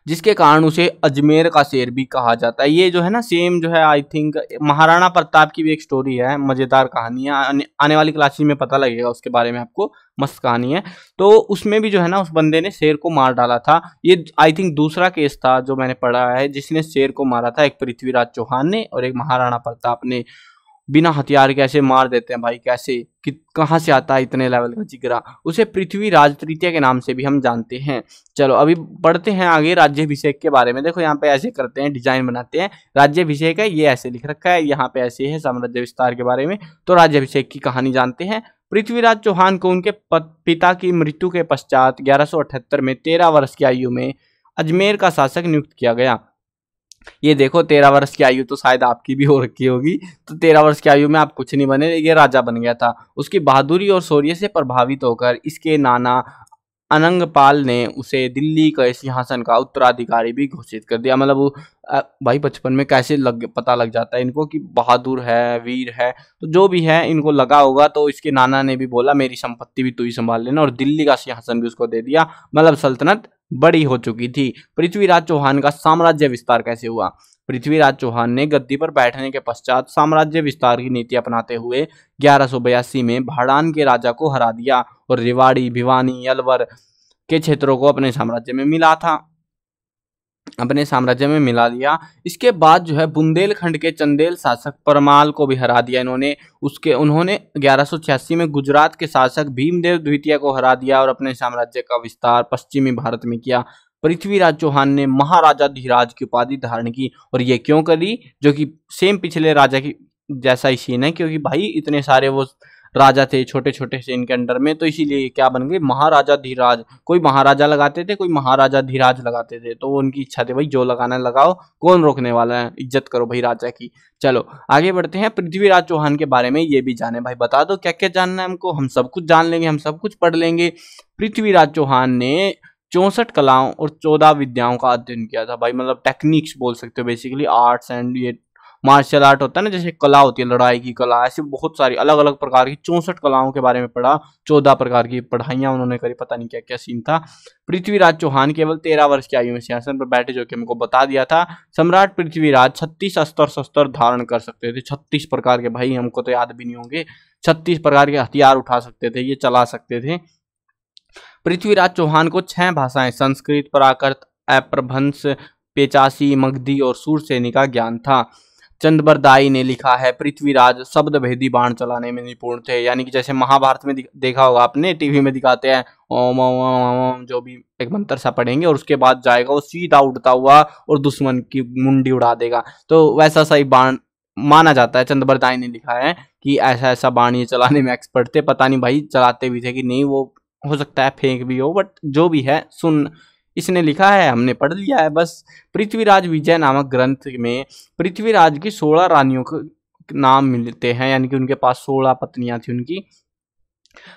जिसके कारण उसे अजमेर का शेर भी कहा जाता है। ये जो है ना सेम जो है आई थिंक महाराणा प्रताप की भी एक स्टोरी है, मजेदार कहानी है, आने वाली क्लासेस में पता लगेगा उसके बारे में आपको, मस्त कहानी है। तो उसमें भी जो है ना उस बंदे ने शेर को मार डाला था। ये आई थिंक दूसरा केस था जो मैंने पढ़ा है जिसने शेर को मारा था, एक पृथ्वीराज चौहान ने और एक महाराणा प्रताप ने। बिना हथियार कैसे मार देते हैं भाई, कैसे कि कहाँ से आता है इतने लेवल का जिगरा। उसे पृथ्वीराज तृतीय के नाम से भी हम जानते हैं। चलो अभी बढ़ते हैं आगे राज्याभिषेक के बारे में। देखो यहाँ पे ऐसे करते हैं, डिजाइन बनाते हैं, राज्याभिषेक है ये ऐसे लिख रखा है, यहाँ पे ऐसे है साम्राज्य विस्तार के बारे में। तो राज्याभिषेक की कहानी जानते हैं। पृथ्वीराज चौहान को उनके पिता की मृत्यु के पश्चात 1178 में 13 वर्ष की आयु में अजमेर का शासक नियुक्त किया गया। ये देखो 13 वर्ष की आयु तो शायद आपकी भी हो रखी होगी। तो 13 वर्ष की आयु में आप कुछ नहीं बने, ये राजा बन गया था। उसकी बहादुरी और शौर्य से प्रभावित होकर इसके नाना अनंगपाल ने उसे दिल्ली के सिंहासन का उत्तराधिकारी भी घोषित कर दिया। मतलब वो भाई बचपन में कैसे पता लग जाता है इनको कि बहादुर है, वीर है, तो जो भी है इनको लगा होगा। तो इसके नाना ने भी बोला मेरी संपत्ति भी तू ही संभाल लेना, और दिल्ली का सिंहासन भी उसको दे दिया। मतलब सल्तनत बड़ी हो चुकी थी। पृथ्वीराज चौहान का साम्राज्य विस्तार कैसे हुआ? पृथ्वीराज चौहान ने गद्दी पर बैठने के पश्चात साम्राज्य विस्तार की नीति अपनाते हुए 1182 में भाड़ान के राजा को हरा दिया और रेवाड़ी, भिवानी, अलवर के क्षेत्रों को अपने साम्राज्य में मिला था। अपने साम्राज्य में मिला लिया। इसके बाद जो है बुंदेलखंड के चंदेल शासक परमाल को भी हरा दिया इन्होंने। उन्होंने 1186 में गुजरात के शासक भीमदेव द्वितीय को हरा दिया और अपने साम्राज्य का विस्तार पश्चिमी भारत में किया। पृथ्वीराज चौहान ने महाराजा धीराज की उपाधि धारण की, और ये क्यों करी, जो कि सेम पिछले राजा की जैसा ही सीन है, क्योंकि भाई इतने सारे वो राजा थे छोटे छोटे से इनके अंडर में, तो इसीलिए क्या बन गए महाराजा धीराज। कोई महाराजा लगाते थे, कोई महाराजा धीराज लगाते थे, तो उनकी इच्छा थी भाई जो लगाना लगाओ, कौन रोकने वाला है, इज्जत करो भाई राजा की। चलो आगे बढ़ते हैं, पृथ्वीराज चौहान के बारे में ये भी जाने भाई, बता दो क्या क्या जानना है हमको, हम सब कुछ जान लेंगे, हम सब कुछ पढ़ लेंगे। पृथ्वीराज चौहान ने 64 कलाओं और 14 विद्याओं का अध्ययन किया था भाई, मतलब टेक्निक्स बोल सकते हो बेसिकली, आर्ट्स एंड ये मार्शल आर्ट होता है ना, जैसे कला होती है लड़ाई की कला, ऐसे बहुत सारी अलग अलग प्रकार की 64 कलाओं के बारे में पढ़ा, 14 प्रकार की पढ़ाइयां उन्होंने करी, पता नहीं क्या क्या सीन था। पृथ्वीराज चौहान केवल 13 वर्ष की आयु में सिंहासन पर बैठे, जो कि हमको बता दिया था। सम्राट पृथ्वीराज 36 अस्त्र शस्त्र धारण कर सकते थे, 36 प्रकार के, भाई हमको तो याद भी नहीं होंगे, 36 प्रकार के हथियार उठा सकते थे, ये चला सकते थे। पृथ्वीराज चौहान को 6 भाषाएं संस्कृत, प्राकृत, अपभ्रंश, पेचासी, मगधी और सूरसेनी का ज्ञान था। चंद्रबरदाई ने लिखा है पृथ्वीराज शब्द भेदी बाण चलाने में निपुण थे, यानी कि जैसे महाभारत में देखा होगा आपने, टीवी में दिखाते हैं ओम ओम ओम ओम, जो भी एक मंत्र सा पढ़ेंगे और उसके बाद जाएगा वो सीधा उड़ता हुआ और दुश्मन की मुंडी उड़ा देगा, तो वैसा सही बाण माना जाता है। चंद्रबरदाई ने लिखा है कि ऐसा ऐसा बाण ये चलाने में एक्सपर्ट थे, पता नहीं भाई चलाते भी थे कि नहीं, वो हो सकता है फेंक भी हो, बट जो भी है सुन, इसने लिखा है, हमने पढ़ लिया है बस। पृथ्वीराज विजय नामक ग्रंथ में पृथ्वीराज की 16 रानियों के नाम मिलते हैं, यानी कि उनके पास 16 पत्नियां थी उनकी।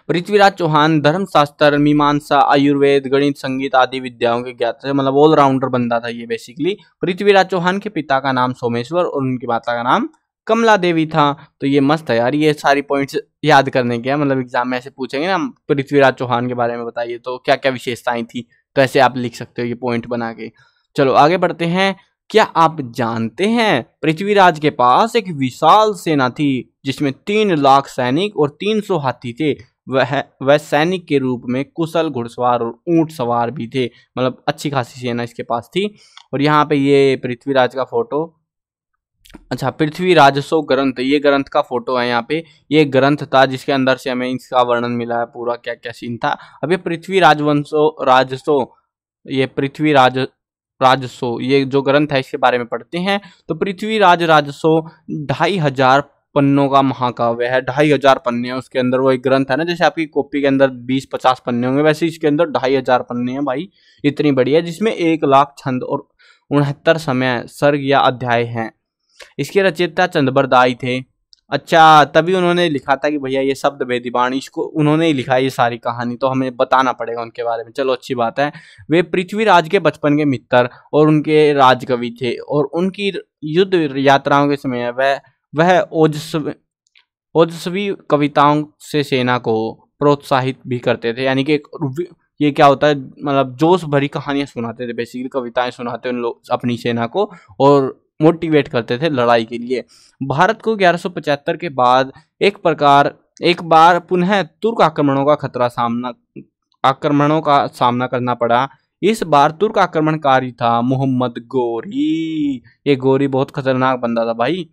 पृथ्वीराज चौहान धर्मशास्त्र, मीमांसा, आयुर्वेद, गणित, संगीत आदि विद्याओं के ज्ञाता, मतलब ऑलराउंडर बंदा था ये बेसिकली। पृथ्वीराज चौहान के पिता का नाम सोमेश्वर और उनकी माता का नाम कमला देवी था। तो ये मस्त है यार, ये सारी पॉइंट्स याद करने के, मतलब एग्जाम में ऐसे पूछेंगे ना पृथ्वीराज चौहान के बारे में बताइए तो क्या क्या विशेषताएं थी, तो ऐसे आप लिख सकते हो ये पॉइंट बना के। चलो आगे बढ़ते हैं। क्या आप जानते हैं पृथ्वीराज के पास एक विशाल सेना थी जिसमें 3 लाख सैनिक और 300 हाथी थे। वह सैनिक के रूप में कुशल घुड़सवार और ऊंट सवार भी थे, मतलब अच्छी खासी सेना इसके पास थी। और यहाँ पे ये पृथ्वीराज का फोटो, अच्छा पृथ्वी राजसो ग्रंथ, ये ग्रंथ का फोटो है यहाँ पे, ये ग्रंथ था जिसके अंदर से हमें इसका वर्णन मिला है पूरा क्या क्या सीन था। अब ये पृथ्वी राजसो, ये पृथ्वी राजसो ये जो ग्रंथ है इसके बारे में पढ़ते हैं। तो पृथ्वी राजसो 2500 पन्नों का महाकाव्य है, 2500 पन्ने हैं उसके अंदर। वो एक ग्रंथ है ना, जैसे आपकी कॉपी के अंदर 20-50 पन्ने होंगे, वैसे इसके अंदर 2500 पन्ने हैं भाई, इतनी बड़ी है, जिसमें 1 लाख छंद और 69 समय सर्ग या अध्याय हैं। इसके रचयिता चंद्रबरदाई थे। अच्छा, तभी उन्होंने लिखा था कि भैया ये शब्द भेदी बाणी, इसको उन्होंने ही लिखा है ये सारी कहानी, तो हमें बताना पड़ेगा उनके बारे में। चलो अच्छी बात है। वे पृथ्वीराज के बचपन के मित्र और उनके राजकवि थे, और उनकी युद्ध यात्राओं के समय वह ओजस्वी कविताओं से सेना को प्रोत्साहित भी करते थे, यानी कि ये क्या होता है, मतलब जोश भरी कहानियां सुनाते थे, बेसिकली कविताएं सुनाते उन लोग अपनी सेना को, और मोटिवेट करते थे लड़ाई के लिए। भारत को 1175 के बाद एक बार पुनः तुर्क आक्रमणों का सामना करना पड़ा। इस बार तुर्क आक्रमणकारी था मोहम्मद गोरी। ये गोरी बहुत खतरनाक बंदा था भाई।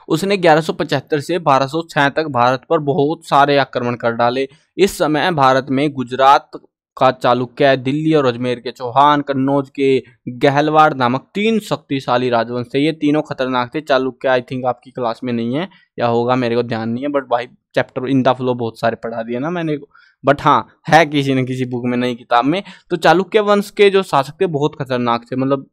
उसने 1175 से 1206 तक भारत पर बहुत सारे आक्रमण कर डाले। इस समय भारत में गुजरात का चालुक्य, दिल्ली और अजमेर के चौहान, कन्नौज के गहलवाड़ नामक 3 शक्तिशाली राजवंश थे। ये तीनों खतरनाक थे। चालुक्य आई थिंक आपकी क्लास में नहीं है, या होगा, मेरे को ध्यान नहीं है, बट भाई चैप्टर इन द फ्लो बहुत सारे पढ़ा दिए ना मैंने, बट हाँ है किसी न किसी बुक में, नई किताब में। तो चालुक्य वंश के जो शासक थे बहुत खतरनाक थे, मतलब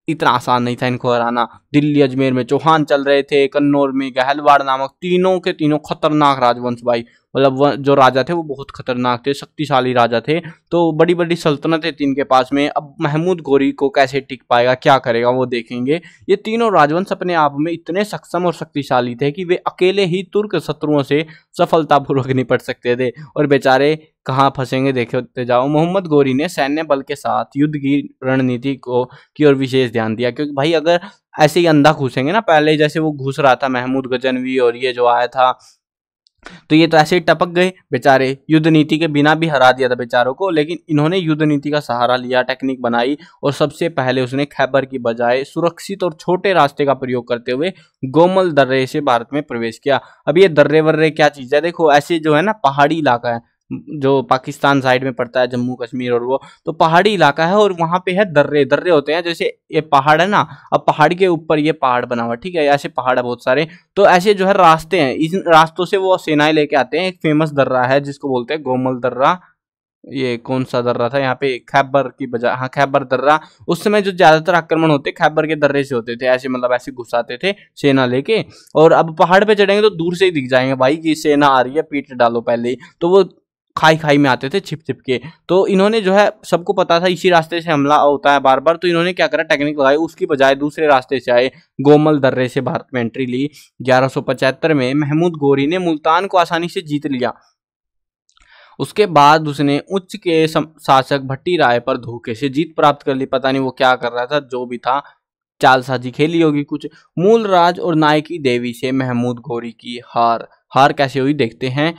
इतना आसान नहीं था इनको हराना। दिल्ली अजमेर में चौहान चल रहे थे, कन्नौज में गहलवाड़ नामक, तीनों के तीनों खतरनाक राजवंश भाई, मतलब जो राजा थे वो बहुत खतरनाक थे, शक्तिशाली राजा थे। तो बड़ी बड़ी सल्तनतें थी इनके पास में। अब महमूद गोरी को कैसे टिक पाएगा, क्या करेगा, वो देखेंगे। ये तीनों राजवंश अपने आप में इतने सक्षम और शक्तिशाली थे कि वे अकेले ही तुर्क शत्रुओं से सफलतापूर्वक निपट सकते थे, और बेचारे कहाँ फंसेंगे देखते जाओ। मोहम्मद गोरी ने सैन्य बल के साथ युद्ध की रणनीति की ओर विशेष ध्यान दिया, क्योंकि भाई अगर ऐसे ही अंधा घुसेंगे ना, पहले जैसे वो घुस रहा था महमूद गजनवी और ये जो आया था तो ये तो ऐसे ही टपक गए बेचारे, युद्ध नीति के बिना भी हरा दिया था बेचारों को। लेकिन इन्होंने युद्ध नीति का सहारा लिया, टेक्निक बनाई और सबसे पहले उसने खैबर की बजाय सुरक्षित और छोटे रास्ते का प्रयोग करते हुए गोमल दर्रे से भारत में प्रवेश किया। अब ये दर्रे वर्रे क्या चीज है, देखो ऐसे जो है ना पहाड़ी इलाका है जो पाकिस्तान साइड में पड़ता है, जम्मू कश्मीर और वो तो पहाड़ी इलाका है और वहां पे है दर्रे, दर्रे होते हैं जैसे ये पहाड़ है ना, अब पहाड़ के ऊपर ये पहाड़ बना हुआ, ठीक है, ऐसे पहाड़ है बहुत सारे। तो ऐसे जो है रास्ते हैं, इन रास्तों से वो सेनाएं लेके आते हैं। एक फेमस दर्रा है जिसको बोलते हैं गोमल दर्रा। ये कौन सा दर्रा था यहाँ पे, खैबर की बजाय, हाँ खैबर दर्रा। उस समय जो ज्यादातर आक्रमण होते खैबर के दर्रे से होते थे, ऐसे मतलब ऐसे घुसाते थे सेना लेके। और अब पहाड़ पे चढ़ेंगे तो दूर से ही दिख जाएंगे भाई कि सेना आ रही है, पीट डालो पहले ही। तो वो खाई खाई में आते थे छिप छिप के। तो इन्होंने जो है, सबको पता था इसी रास्ते से हमला होता है बार बार, तो इन्होंने क्या करा, टेक्निक लगाई, उसकी बजाय दूसरे रास्ते से आए, गोमल दर्रे से भारत में एंट्री ली। 1175 में महमूद गोरी ने मुल्तान को आसानी से जीत लिया। उसके बाद उसने उच्च के शासक भट्टी राय पर धोखे से जीत प्राप्त कर ली। पता नहीं वो क्या कर रहा था, जो भी था चालसाजी खेली होगी कुछ। मूल राज और नायकी देवी से महमूद गोरी की हार। हार कैसे हुई देखते हैं।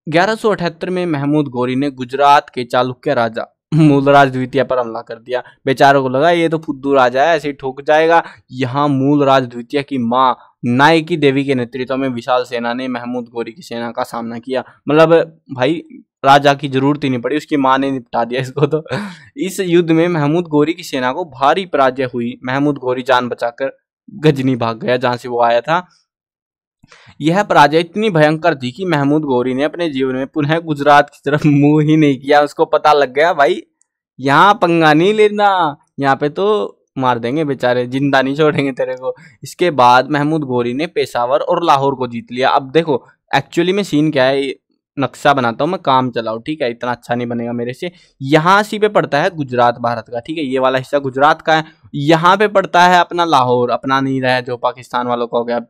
1178 में महमूद गोरी ने गुजरात के चालुक्य राजा मूलराज द्वितीय पर हमला कर दिया। बेचारों को लगा ये तो फुद्दू राजा है, ऐसे ही ठोक जाएगा। यहाँ मूलराज द्वितीय की माँ नायकी देवी के नेतृत्व में विशाल सेना ने महमूद गोरी की सेना का सामना किया। मतलब भाई राजा की जरूरत ही नहीं पड़ी, उसकी माँ ने निपटा दिया इसको। तो इस युद्ध में महमूद गोरी की सेना को भारी पराजय हुई। महमूद गोरी जान बचाकर गजनी भाग गया जहां से वो आया था। यह पराजय इतनी भयंकर थी कि महमूद गोरी ने अपने जीवन में पुनः गुजरात की तरफ मुंह ही नहीं किया। उसको पता लग गया भाई यहाँ पंगा नहीं लेना, यहाँ पे तो मार देंगे बेचारे, जिंदा नहीं छोड़ेंगे तेरे को। इसके बाद महमूद गोरी ने पेशावर और लाहौर को जीत लिया। अब देखो एक्चुअली में सीन क्या है, नक्शा बनाता हूँ मैं, काम चलाओ, ठीक है, इतना अच्छा नहीं बनेगा मेरे से। यहाँ सी पे पड़ता है गुजरात भारत का, ठीक है, ये वाला हिस्सा गुजरात का है। यहाँ पे पड़ता है अपना लाहौर, अपना नहीं रहा जो पाकिस्तान वालों का हो गया अब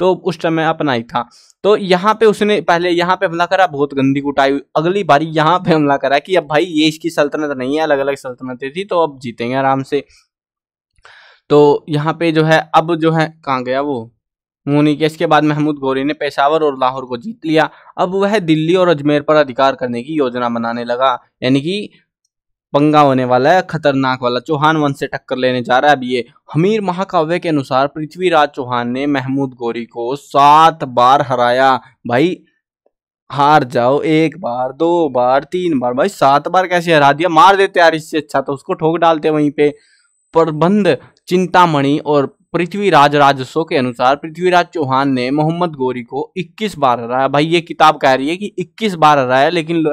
तो उस समय अपना ही था। तो यहाँ पे उसने पहले यहाँ पे हमला करा, बहुत गंदी कुटाई। अगली बारी यहाँ पे हमला करा कि अब भाई ये इसकी सल्तनत नहीं है, अलग अलग सल्तनतें थी, तो अब जीतेंगे आराम से। तो यहाँ पे जो है, अब जो है कहाँ गया वो मुनी के। इसके बाद महमूद गोरी ने पेशावर और लाहौर को जीत लिया। अब वह दिल्ली और अजमेर पर अधिकार करने की योजना बनाने लगा। यानी कि पंगा होने वाला है खतरनाक वाला, चौहान वंश से टक्कर लेने जा रहा है। अब ये हमीर महाकाव्य के अनुसार पृथ्वीराज चौहान ने महमूद गोरी को 7 बार हराया। भाई हार जाओ 1 बार 2 बार 3 बार, भाई 7 बार कैसे हरा दिया, मार देते यार, इससे अच्छा तो उसको ठोक डालते वहीं पे। प्रबंध चिंतामणि और पृथ्वीराज राजस्व के अनुसार पृथ्वीराज चौहान ने मोहम्मद गोरी को 21 बार हराया। भाई ये किताब कह रही है कि 21 बार हराया, लेकिन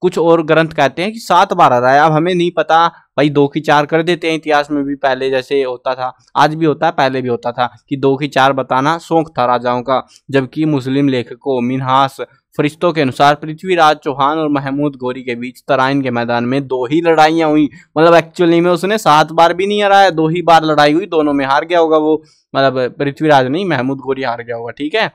कुछ और ग्रंथ कहते हैं कि 7 बार हराया। अब हमें नहीं पता भाई, 2 की 4 कर देते हैं। इतिहास में भी पहले जैसे होता था, आज भी होता है, पहले भी होता था कि 2 की 4 बताना शौक था राजाओं का। जबकि मुस्लिम लेखकों मिन्हास फरिश्तों के अनुसार पृथ्वीराज चौहान और महमूद गोरी के बीच तराइन के मैदान में 2 ही लड़ाइयां हुई। मतलब एक्चुअली में उसने 7 बार भी नहीं हराया, 2 ही बार लड़ाई हुई, दोनों में हार गया होगा वो। मतलब पृथ्वीराज नहीं, महमूद गोरी हार गया होगा, ठीक है।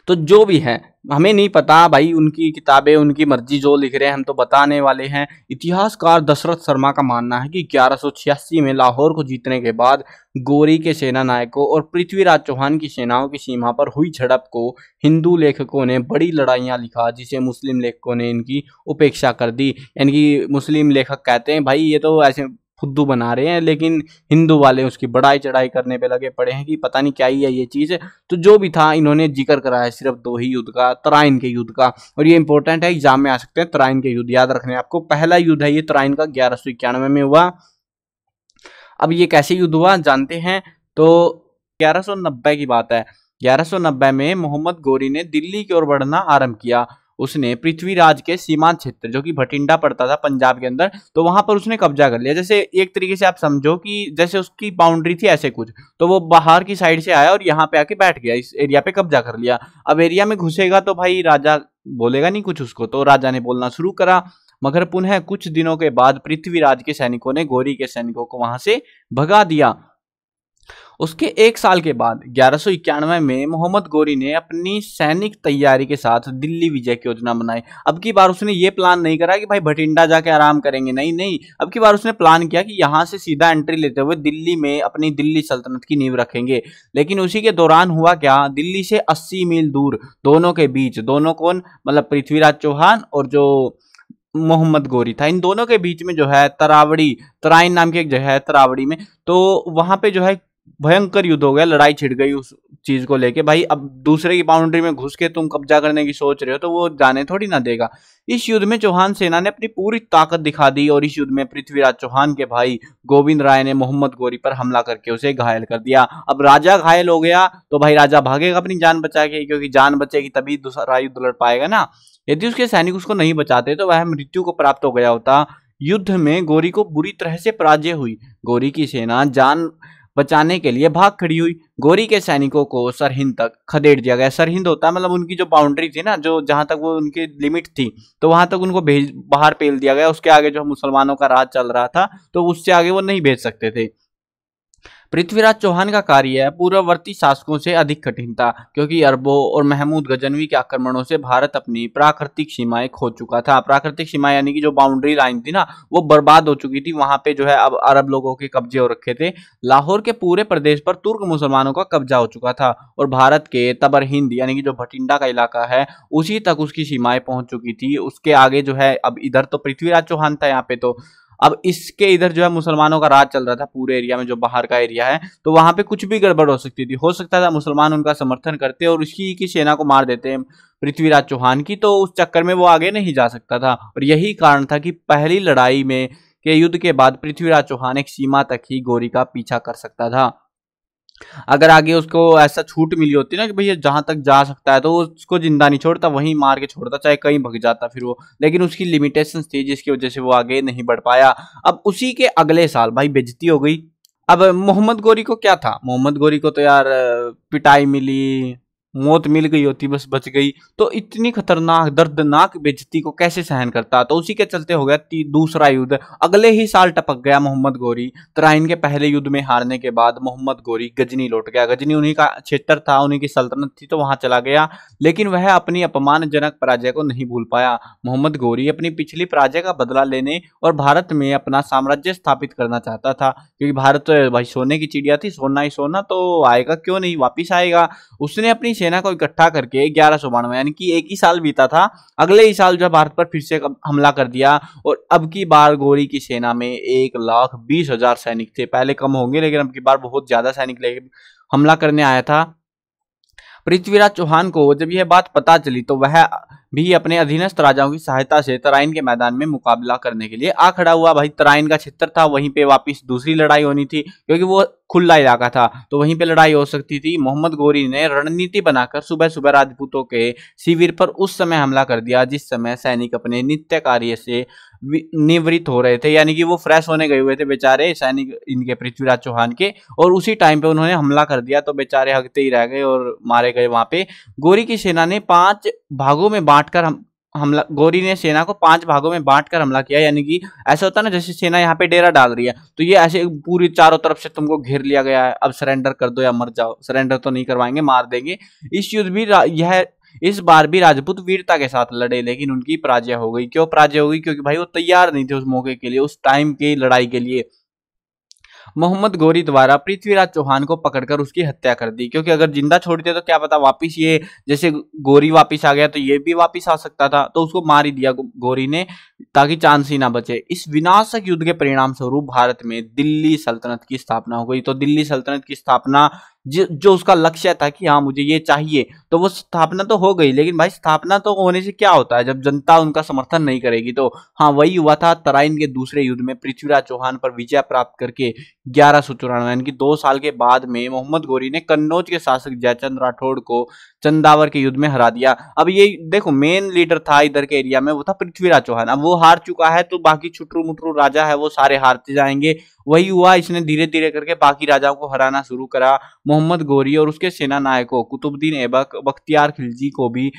तो जो भी है हमें नहीं पता भाई, उनकी किताबें, उनकी मर्जी, जो लिख रहे हैं हम तो बताने वाले हैं। इतिहासकार दशरथ शर्मा का मानना है कि 1186 में लाहौर को जीतने के बाद गोरी के सेना नायकों और पृथ्वीराज चौहान की सेनाओं की सीमा पर हुई झड़प को हिंदू लेखकों ने बड़ी लड़ाइयां लिखा, जिसे मुस्लिम लेखकों ने इनकी उपेक्षा कर दी। यानी कि मुस्लिम लेखक कहते हैं भाई ये तो ऐसे फुद्दू बना रहे हैं, लेकिन हिंदू वाले उसकी बढ़ाई चढ़ाई करने पे लगे पड़े हैं कि पता नहीं क्या ही है ये चीज। तो जो भी था इन्होंने जिक्र करा है सिर्फ 2 ही युद्ध का, तराइन के युद्ध का। और ये इंपॉर्टेंट है, एग्जाम में आ सकते हैं, तराइन के युद्ध याद रखने आपको। पहला युद्ध है ये तराइन का, 1191 में हुआ। अब ये कैसे युद्ध हुआ जानते हैं। तो 1190 की बात है। 1190 में मोहम्मद गोरी ने दिल्ली की ओर बढ़ना आरंभ किया। उसने पृथ्वीराज के सीमांत क्षेत्र, जो कि भटिंडा पड़ता था पंजाब के अंदर, तो वहां पर उसने कब्जा कर लिया। जैसे एक तरीके से आप समझो कि जैसे उसकी बाउंड्री थी ऐसे कुछ, तो वो बाहर की साइड से आया और यहाँ पे आके बैठ गया, इस एरिया पे कब्जा कर लिया। अब एरिया में घुसेगा तो भाई राजा बोलेगा नहीं कुछ उसको, तो राजा ने बोलना शुरू करा। मगर पुनः कुछ दिनों के बाद पृथ्वीराज के सैनिकों ने गोरी के सैनिकों को वहां से भगा दिया। उसके एक साल के बाद 1191 में मोहम्मद गोरी ने अपनी सैनिक तैयारी के साथ दिल्ली विजय की योजना बनाई। अब की बार उसने ये प्लान नहीं करा कि भाई भटिंडा जाके आराम करेंगे, नहीं नहीं, अब की बार उसने प्लान किया कि यहाँ से सीधा एंट्री लेते हुए दिल्ली में अपनी दिल्ली सल्तनत की नींव रखेंगे। लेकिन उसी के दौरान हुआ क्या, दिल्ली से 80 मील दूर दोनों के बीच, दोनों कौन, मतलब पृथ्वीराज चौहान और जो मोहम्मद गोरी था, इन दोनों के बीच में जो है तरावड़ी, तराइन नाम की एक जगह है तरावड़ी में, तो वहां पे जो है भयंकर युद्ध हो गया, लड़ाई छिड़ गई उस चीज को लेके। भाई अब दूसरे की बाउंड्री में घुस के तुम कब्जा करने की सोच रहे हो तो वो जाने थोड़ी ना देगा। इस युद्ध में चौहान सेना ने अपनी पूरी ताकत दिखा दी और इस युद्ध में पृथ्वीराज चौहान के भाई गोविंद राय ने मोहम्मद गोरी पर हमला करके उसे घायल कर दिया। अब राजा घायल हो गया तो भाई राजा भागेगा अपनी जान बचा के, क्योंकि जान बचेगी तभी दूसरा युद्ध लड़ पाएगा ना। यदि उसके सैनिक उसको नहीं बचाते तो वह मृत्यु को प्राप्त हो गया होता। युद्ध में गोरी को बुरी तरह से पराजय हुई। गोरी की सेना जान बचाने के लिए भाग खड़ी हुई। गोरी के सैनिकों को सरहिंद तक खदेड़ दिया गया। सरहिंद होता है मतलब उनकी जो बाउंड्री थी ना, जो जहां तक वो उनकी लिमिट थी, तो वहां तक उनको बाहर पेल दिया गया। उसके आगे जो मुसलमानों का राज चल रहा था तो उससे आगे वो नहीं भेज सकते थे। पृथ्वीराज चौहान का कार्य पूर्ववर्ती शासकों से अधिक कठिन था, क्योंकि अरबों और महमूद गजनवी के आक्रमणों से भारत अपनी प्राकृतिक सीमाएं खो चुका था। प्राकृतिक सीमा यानी कि जो बाउंड्री लाइन थी ना, वो बर्बाद हो चुकी थी। वहां पे जो है अब अरब लोगों के कब्जे हो रखे थे। लाहौर के पूरे प्रदेश पर तुर्क मुसलमानों का कब्जा हो चुका था और भारत के तबर हिंद यानी कि जो भटिंडा का इलाका है उसी तक उसकी सीमाएं पहुंच चुकी थी। उसके आगे जो है अब इधर तो पृथ्वीराज चौहान था यहाँ पे, तो अब इसके इधर जो है मुसलमानों का राज चल रहा था पूरे एरिया में, जो बाहर का एरिया है, तो वहां पे कुछ भी गड़बड़ हो सकती थी। हो सकता था मुसलमान उनका समर्थन करते और उसकी की सेना को मार देते पृथ्वीराज चौहान की, तो उस चक्कर में वो आगे नहीं जा सकता था। और यही कारण था कि पहली लड़ाई में के युद्ध के बाद पृथ्वीराज चौहान एक सीमा तक ही गोरी का पीछा कर सकता था। अगर आगे उसको ऐसा छूट मिली होती ना कि भैया जहां तक जा सकता है, तो उसको जिंदा नहीं छोड़ता, वहीं मार के छोड़ता, चाहे कहीं भग जाता फिर वो। लेकिन उसकी लिमिटेशंस थी जिसकी वजह से वो आगे नहीं बढ़ पाया। अब उसी के अगले साल भाई बेइज्जती हो गई। अब मोहम्मद गोरी को क्या था, मोहम्मद गोरी को तो यार पिटाई मिली, मौत मिल गई होती, बस बच गई, तो इतनी खतरनाक दर्दनाक बेइज्जती को कैसे सहन करता। तो उसी के चलते हो गया दूसरा युद्ध। अगले ही साल टपक गया मोहम्मद गोरी। तराइन के पहले युद्ध में हारने के बाद मोहम्मद गोरी गजनी लौट गया। गजनी उन्हीं का क्षेत्र था, उन्हीं की सल्तनत थी, तो वहां चला गया। लेकिन वह अपनी अपमानजनक पराजय को नहीं भूल पाया। मोहम्मद गोरी अपनी पिछली पराजय का बदला लेने और भारत में अपना साम्राज्य स्थापित करना चाहता था, क्योंकि भारत तो भाई सोने की चिड़िया थी, सोना ही सोना, तो आएगा क्यों नहीं, वापिस आएगा। उसने अपनी सेना को इकट्ठा करके 1192 यानी कि एक ही साल बीता था, अगले ही साल जो भारत पर फिर से हमला कर दिया। और अब की बार गोरी की सेना में 1,20,000 सैनिक थे। पहले कम होंगे लेकिन अब की बार बहुत ज्यादा सैनिक लेके हमला करने आया था। पृथ्वीराज चौहान को जब यह बात पता चली तो वह भी अपने अधीनस्थ राजाओं की सहायता से तराइन के मैदान में मुकाबला करने के लिए आ खड़ा हुआ। भाई तराइन का क्षेत्र था, वहीं पे वापस दूसरी लड़ाई होनी थी, क्योंकि वो खुला इलाका था तो वहीं पे लड़ाई हो सकती थी। मोहम्मद गोरी ने रणनीति बनाकर सुबह सुबह राजपूतों के शिविर पर उस समय हमला कर दिया जिस समय सैनिक अपने नित्य कार्य से निवृत्त हो रहे थे, यानी कि वो फ्रेश होने गए हुए थे बेचारे सैनिक इनके पृथ्वीराज चौहान के, और उसी टाइम पे उन्होंने हमला कर दिया, तो बेचारे हगते ही रह गए और मारे गए वहां पे। गोरी की सेना ने 5 भागों में बांटकर हमला गोरी ने सेना को 5 भागों में बांटकर हमला किया। यानी कि ऐसा होता है ना, जैसे सेना यहाँ पे डेरा डाल रही है तो ये ऐसे पूरी चारों तरफ से तुमको घेर लिया गया है, अब सरेंडर कर दो या मर जाओ। सरेंडर तो नहीं करवाएंगे, मार देंगे। इस युद्ध भी यह इस बार भी राजपूत वीरता के साथ लड़े, लेकिन उनकी पराजय हो गई। क्यों पराजय हो गई? क्योंकि भाई वो तैयार नहीं थे उस मौके के लिए, उस टाइम की लड़ाई के लिए। मोहम्मद गोरी द्वारा पृथ्वीराज चौहान को पकड़कर उसकी हत्या कर दी, क्योंकि अगर जिंदा छोड़ते तो क्या पता वापिस ये, जैसे गोरी वापिस आ गया तो ये भी वापिस आ सकता था, तो उसको मार ही दिया गोरी ने ताकि चांस ही ना बचे। इस विनाशक युद्ध के परिणाम स्वरूप भारत में दिल्ली सल्तनत की स्थापना हो गई। तो दिल्ली सल्तनत की स्थापना जो उसका लक्ष्य था कि हाँ मुझे ये चाहिए, तो वो स्थापना तो हो गई। लेकिन भाई स्थापना तो होने से क्या होता है जब जनता उनका समर्थन नहीं करेगी। तो हाँ वही हुआ था। तराइन के दूसरे युद्ध में पृथ्वीराज चौहान पर विजय प्राप्त करके 1194 यानी कि 2 साल के बाद में मोहम्मद गोरी ने कन्नौज के शासक जयचंद राठौड़ को चंदावर के युद्ध में हरा दिया। अब ये देखो मेन लीडर था इधर के एरिया में, वो था पृथ्वीराज चौहान। अब वो हार चुका है तो बाकी छुटरू मुटरू राजा है वो सारे हारते जाएंगे। वही हुआ, इसने धीरे धीरे करके बाकी राजाओं को हराना शुरू करा। मोहम्मद गोरी और उसके सेना नायकों कुतुबुद्दीन ऐबक, बख्तियार खिलजी को भी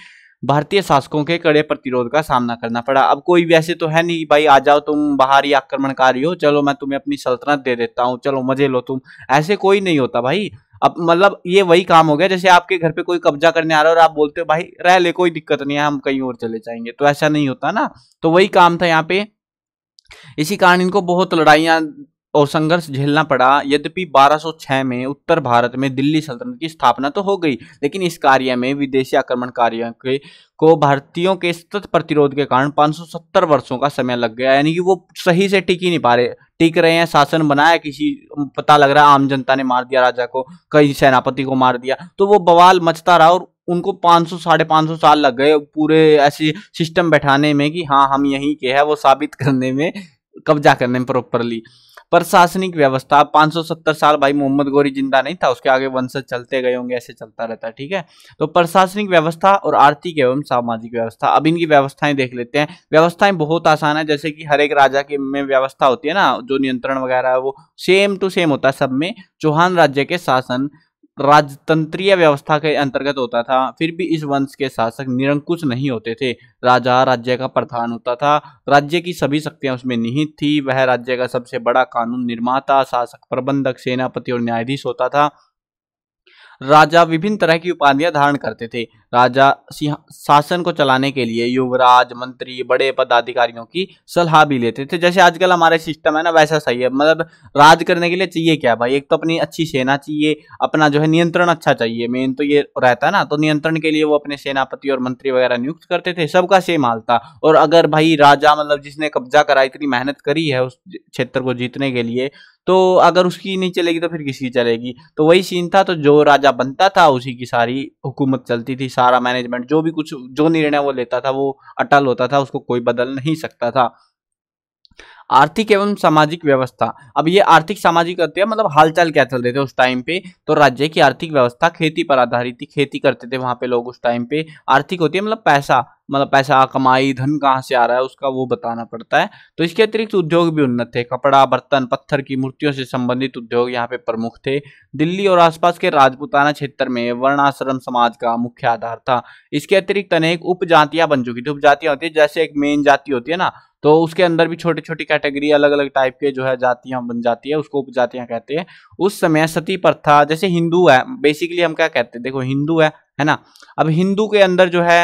भारतीय शासकों के कड़े प्रतिरोध का सामना करना पड़ा। अब कोई वैसे तो है नहीं भाई, आ जाओ तुम बाहरी आक्रमणकारी हो, चलो मैं तुम्हें अपनी सल्तनत दे देता हूँ, चलो मजे लो तुम, ऐसे कोई नहीं होता भाई। अब मतलब ये वही काम हो गया जैसे आपके घर पे कोई कब्जा करने आ रहा है और आप बोलते हो भाई रह ले कोई दिक्कत नहीं है, हम कहीं और चले जाएंगे, तो ऐसा नहीं होता ना। तो वही काम था यहाँ पे। इसी कारण इनको बहुत लड़ाइयां और संघर्ष झेलना पड़ा। यद्यपि 1206 में उत्तर भारत में दिल्ली सल्तनत की स्थापना तो हो गई, लेकिन इस कार्य में विदेशी आक्रमणकारियों के को भारतीयों के सतत प्रतिरोध के कारण 570 वर्षों का समय लग गया। यानी कि वो सही से टिक ही नहीं पा रहे, टिक रहे हैं, शासन बनाया किसी, पता लग रहा है आम जनता ने मार दिया राजा को, कई सेनापति को मार दिया, तो वो बवाल मचता रहा और उनको 500 साढ़े 500 साल लग गए पूरे ऐसे सिस्टम बैठाने में कि हाँ हम यहीं के हैं, वो साबित करने में, कब्जा करने में प्रॉपरली। प्रशासनिक व्यवस्था 570 साल भाई मोहम्मद गोरी जिंदा नहीं था, उसके आगे वंशज चलते गए होंगे, ऐसे चलता रहता है, ठीक है। तो प्रशासनिक व्यवस्था और आर्थिक एवं सामाजिक व्यवस्था, अब इनकी व्यवस्थाएं देख लेते हैं। व्यवस्थाएं बहुत आसान है, जैसे कि हर एक राजा के में व्यवस्था होती है ना, जो नियंत्रण वगैरह है वो सेम टू सेम होता है सब में। चौहान राज्य के शासन राजतंत्रीय व्यवस्था के अंतर्गत होता था, फिर भी इस वंश के शासक निरंकुश नहीं होते थे। राजा राज्य का प्रधान होता था, राज्य की सभी शक्तियां उसमें निहित थी, वह राज्य का सबसे बड़ा कानून निर्माता, शासक, प्रबंधक, सेनापति और न्यायाधीश होता था। राजा विभिन्न तरह की उपाधियां धारण करते थे। राजा शासन को चलाने के लिए युवराज, मंत्री, बड़े पदाधिकारियों की सलाह भी लेते थे। जैसे आजकल हमारे सिस्टम है ना, वैसा सही है। मतलब राज करने के लिए चाहिए क्या भाई, एक तो अपनी अच्छी सेना चाहिए, अपना जो है नियंत्रण अच्छा चाहिए, मेन तो ये रहता है ना। तो नियंत्रण के लिए वो अपने सेनापति और मंत्री वगैरह नियुक्त करते थे, सबका सेम हाल था। और अगर भाई राजा मतलब जिसने कब्जा करा, इतनी मेहनत करी है उस क्षेत्र को जीतने के लिए, तो अगर उसकी नहीं चलेगी तो फिर किसकी चलेगी। तो वही सीन था। तो जो राजा बनता था उसी की सारी हुकूमत चलती थी, सारा मैनेजमेंट, जो भी कुछ जो निर्णय वो लेता था वो अटल होता था, उसको कोई बदल नहीं सकता था। आर्थिक एवं सामाजिक व्यवस्था, अब ये आर्थिक सामाजिक करते हैं मतलब हालचाल क्या चल रहे थे उस टाइम पे। तो राज्य की आर्थिक व्यवस्था खेती पर आधारित थी, खेती करते थे वहां पे लोग उस टाइम पे। आर्थिक होती है मतलब पैसा, मतलब पैसा कमाई, धन कहाँ से आ रहा है उसका वो बताना पड़ता है। तो इसके अतिरिक्त उद्योग भी उन्नत थे, कपड़ा, बर्तन, पत्थर की मूर्तियों से संबंधित उद्योग यहाँ पे प्रमुख थे। दिल्ली और आसपास के राजपूताना क्षेत्र में वर्णाश्रम समाज का मुख्य आधार था। इसके अतिरिक्त अनेक उपजातियां बन चुकी थी। उपजातियां होती है जैसे एक मेन जाति होती है ना, तो उसके अंदर भी छोटी छोटी कैटेगरी, अलग अलग टाइप के जो है जातियां बन जाती है, उसको उपजातियां कहते हैं। उस समय सती प्रथा, जैसे हिंदू है बेसिकली, हम क्या कहते हैं, देखो हिंदू है ना। अब हिंदू के अंदर जो है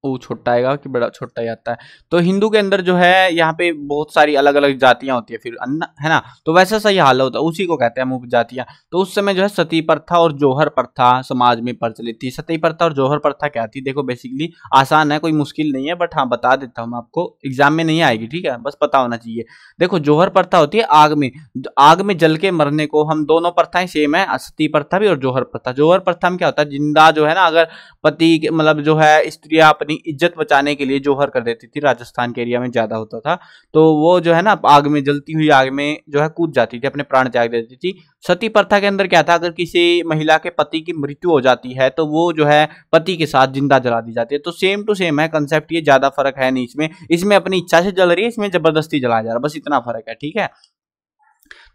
वो छोटा आएगा कि बड़ा, छोटा ही आता है। तो हिंदू के अंदर जो है यहाँ पे बहुत सारी अलग अलग जातियां होती है फिर है ना। तो वैसा सही हाल होता है, उसी को कहते हैं हम उपजातियां। तो उस समय जो है सती प्रथा और जौहर प्रथा समाज में प्रचलित थी। सती प्रथा और जौहर प्रथा क्या थी, देखो बेसिकली आसान है, कोई मुश्किल नहीं है, बट हाँ बता देता हूँ आपको, एग्जाम में नहीं आएगी, ठीक है, बस पता होना चाहिए। देखो जौहर प्रथा होती है आग में जल के मरने को, हम दोनों प्रथाएं सेम है, सती प्रथा भी और जौहर प्रथा। जौहर प्रथा में क्या होता है, जिंदा जो है ना, अगर पति मतलब जो है स्त्रियां अपनी इज्जत बचाने के लिए जौहर कर देती थी, राजस्थान के एरिया में ज्यादा होता था, तो वो जो है ना आग में, जलती हुई आग में जो है कूद जाती थी, अपने प्राण त्याग देती थी। सती प्रथा के अंदर क्या था, अगर किसी महिला के पति की मृत्यु हो जाती है तो वो जो है पति के साथ जिंदा जला दी जाती है। तो सेम टू सेम है कंसेप्ट, ये ज्यादा फर्क है नहीं इसमें। इसमें अपनी इच्छा से जल रही है, इसमें जबरदस्ती जलाया जा रहा है, बस इतना फर्क है, ठीक है।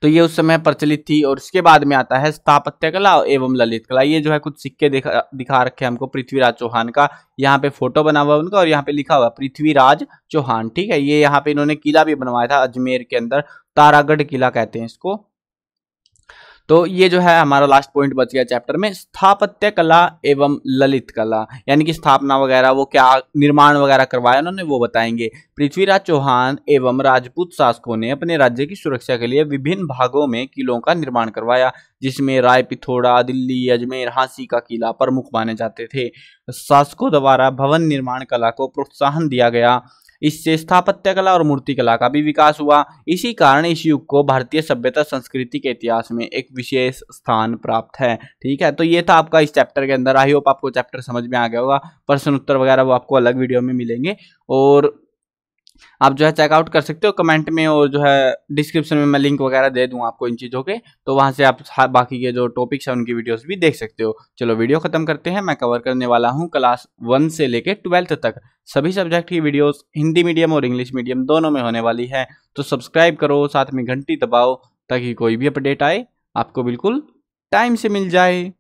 तो ये उस समय प्रचलित थी। और इसके बाद में आता है स्थापत्य कला एवं ललित कला। ये जो है कुछ सिक्के दिखा रखे हैं हमको पृथ्वीराज चौहान का, यहाँ पे फोटो बना हुआ है उनका और यहाँ पे लिखा हुआ पृथ्वीराज चौहान, ठीक है। ये यहाँ पे इन्होंने किला भी बनवाया था अजमेर के अंदर, तारागढ़ किला कहते हैं इसको। तो ये जो है हमारा लास्ट पॉइंट बच गया चैप्टर में, स्थापत्य कला एवं ललित कला, यानी कि स्थापना वगैरह वो क्या निर्माण वगैरह करवाया उन्होंने वो बताएंगे। पृथ्वीराज चौहान एवं राजपूत शासकों ने अपने राज्य की सुरक्षा के लिए विभिन्न भागों में किलों का निर्माण करवाया, जिसमें राय पिथौरा, दिल्ली, अजमेर, झांसी का किला प्रमुख माने जाते थे। शासकों द्वारा भवन निर्माण कला को प्रोत्साहन दिया गया, इससे स्थापत्य कला और मूर्ति कला का भी विकास हुआ। इसी कारण इस युग को भारतीय सभ्यता संस्कृति के इतिहास में एक विशेष स्थान प्राप्त है, ठीक है। तो ये था आपका इस चैप्टर के अंदर। आई होप आपको चैप्टर समझ में आ गया होगा। प्रश्न उत्तर वगैरह वो आपको अलग वीडियो में मिलेंगे और आप जो है चेकआउट कर सकते हो कमेंट में, और जो है डिस्क्रिप्शन में मैं लिंक वगैरह दे दूंगा आपको इन चीज़ों के, तो वहां से आप बाकी के जो टॉपिक्स हैं उनकी वीडियोस भी देख सकते हो। चलो वीडियो खत्म करते हैं। मैं कवर करने वाला हूं क्लास 1 से लेके 12th तक सभी सब्जेक्ट की वीडियोस, हिंदी मीडियम और इंग्लिश मीडियम दोनों में होने वाली है। तो सब्सक्राइब करो, साथ में घंटी दबाओ ताकि कोई भी अपडेट आए आपको बिल्कुल टाइम से मिल जाए।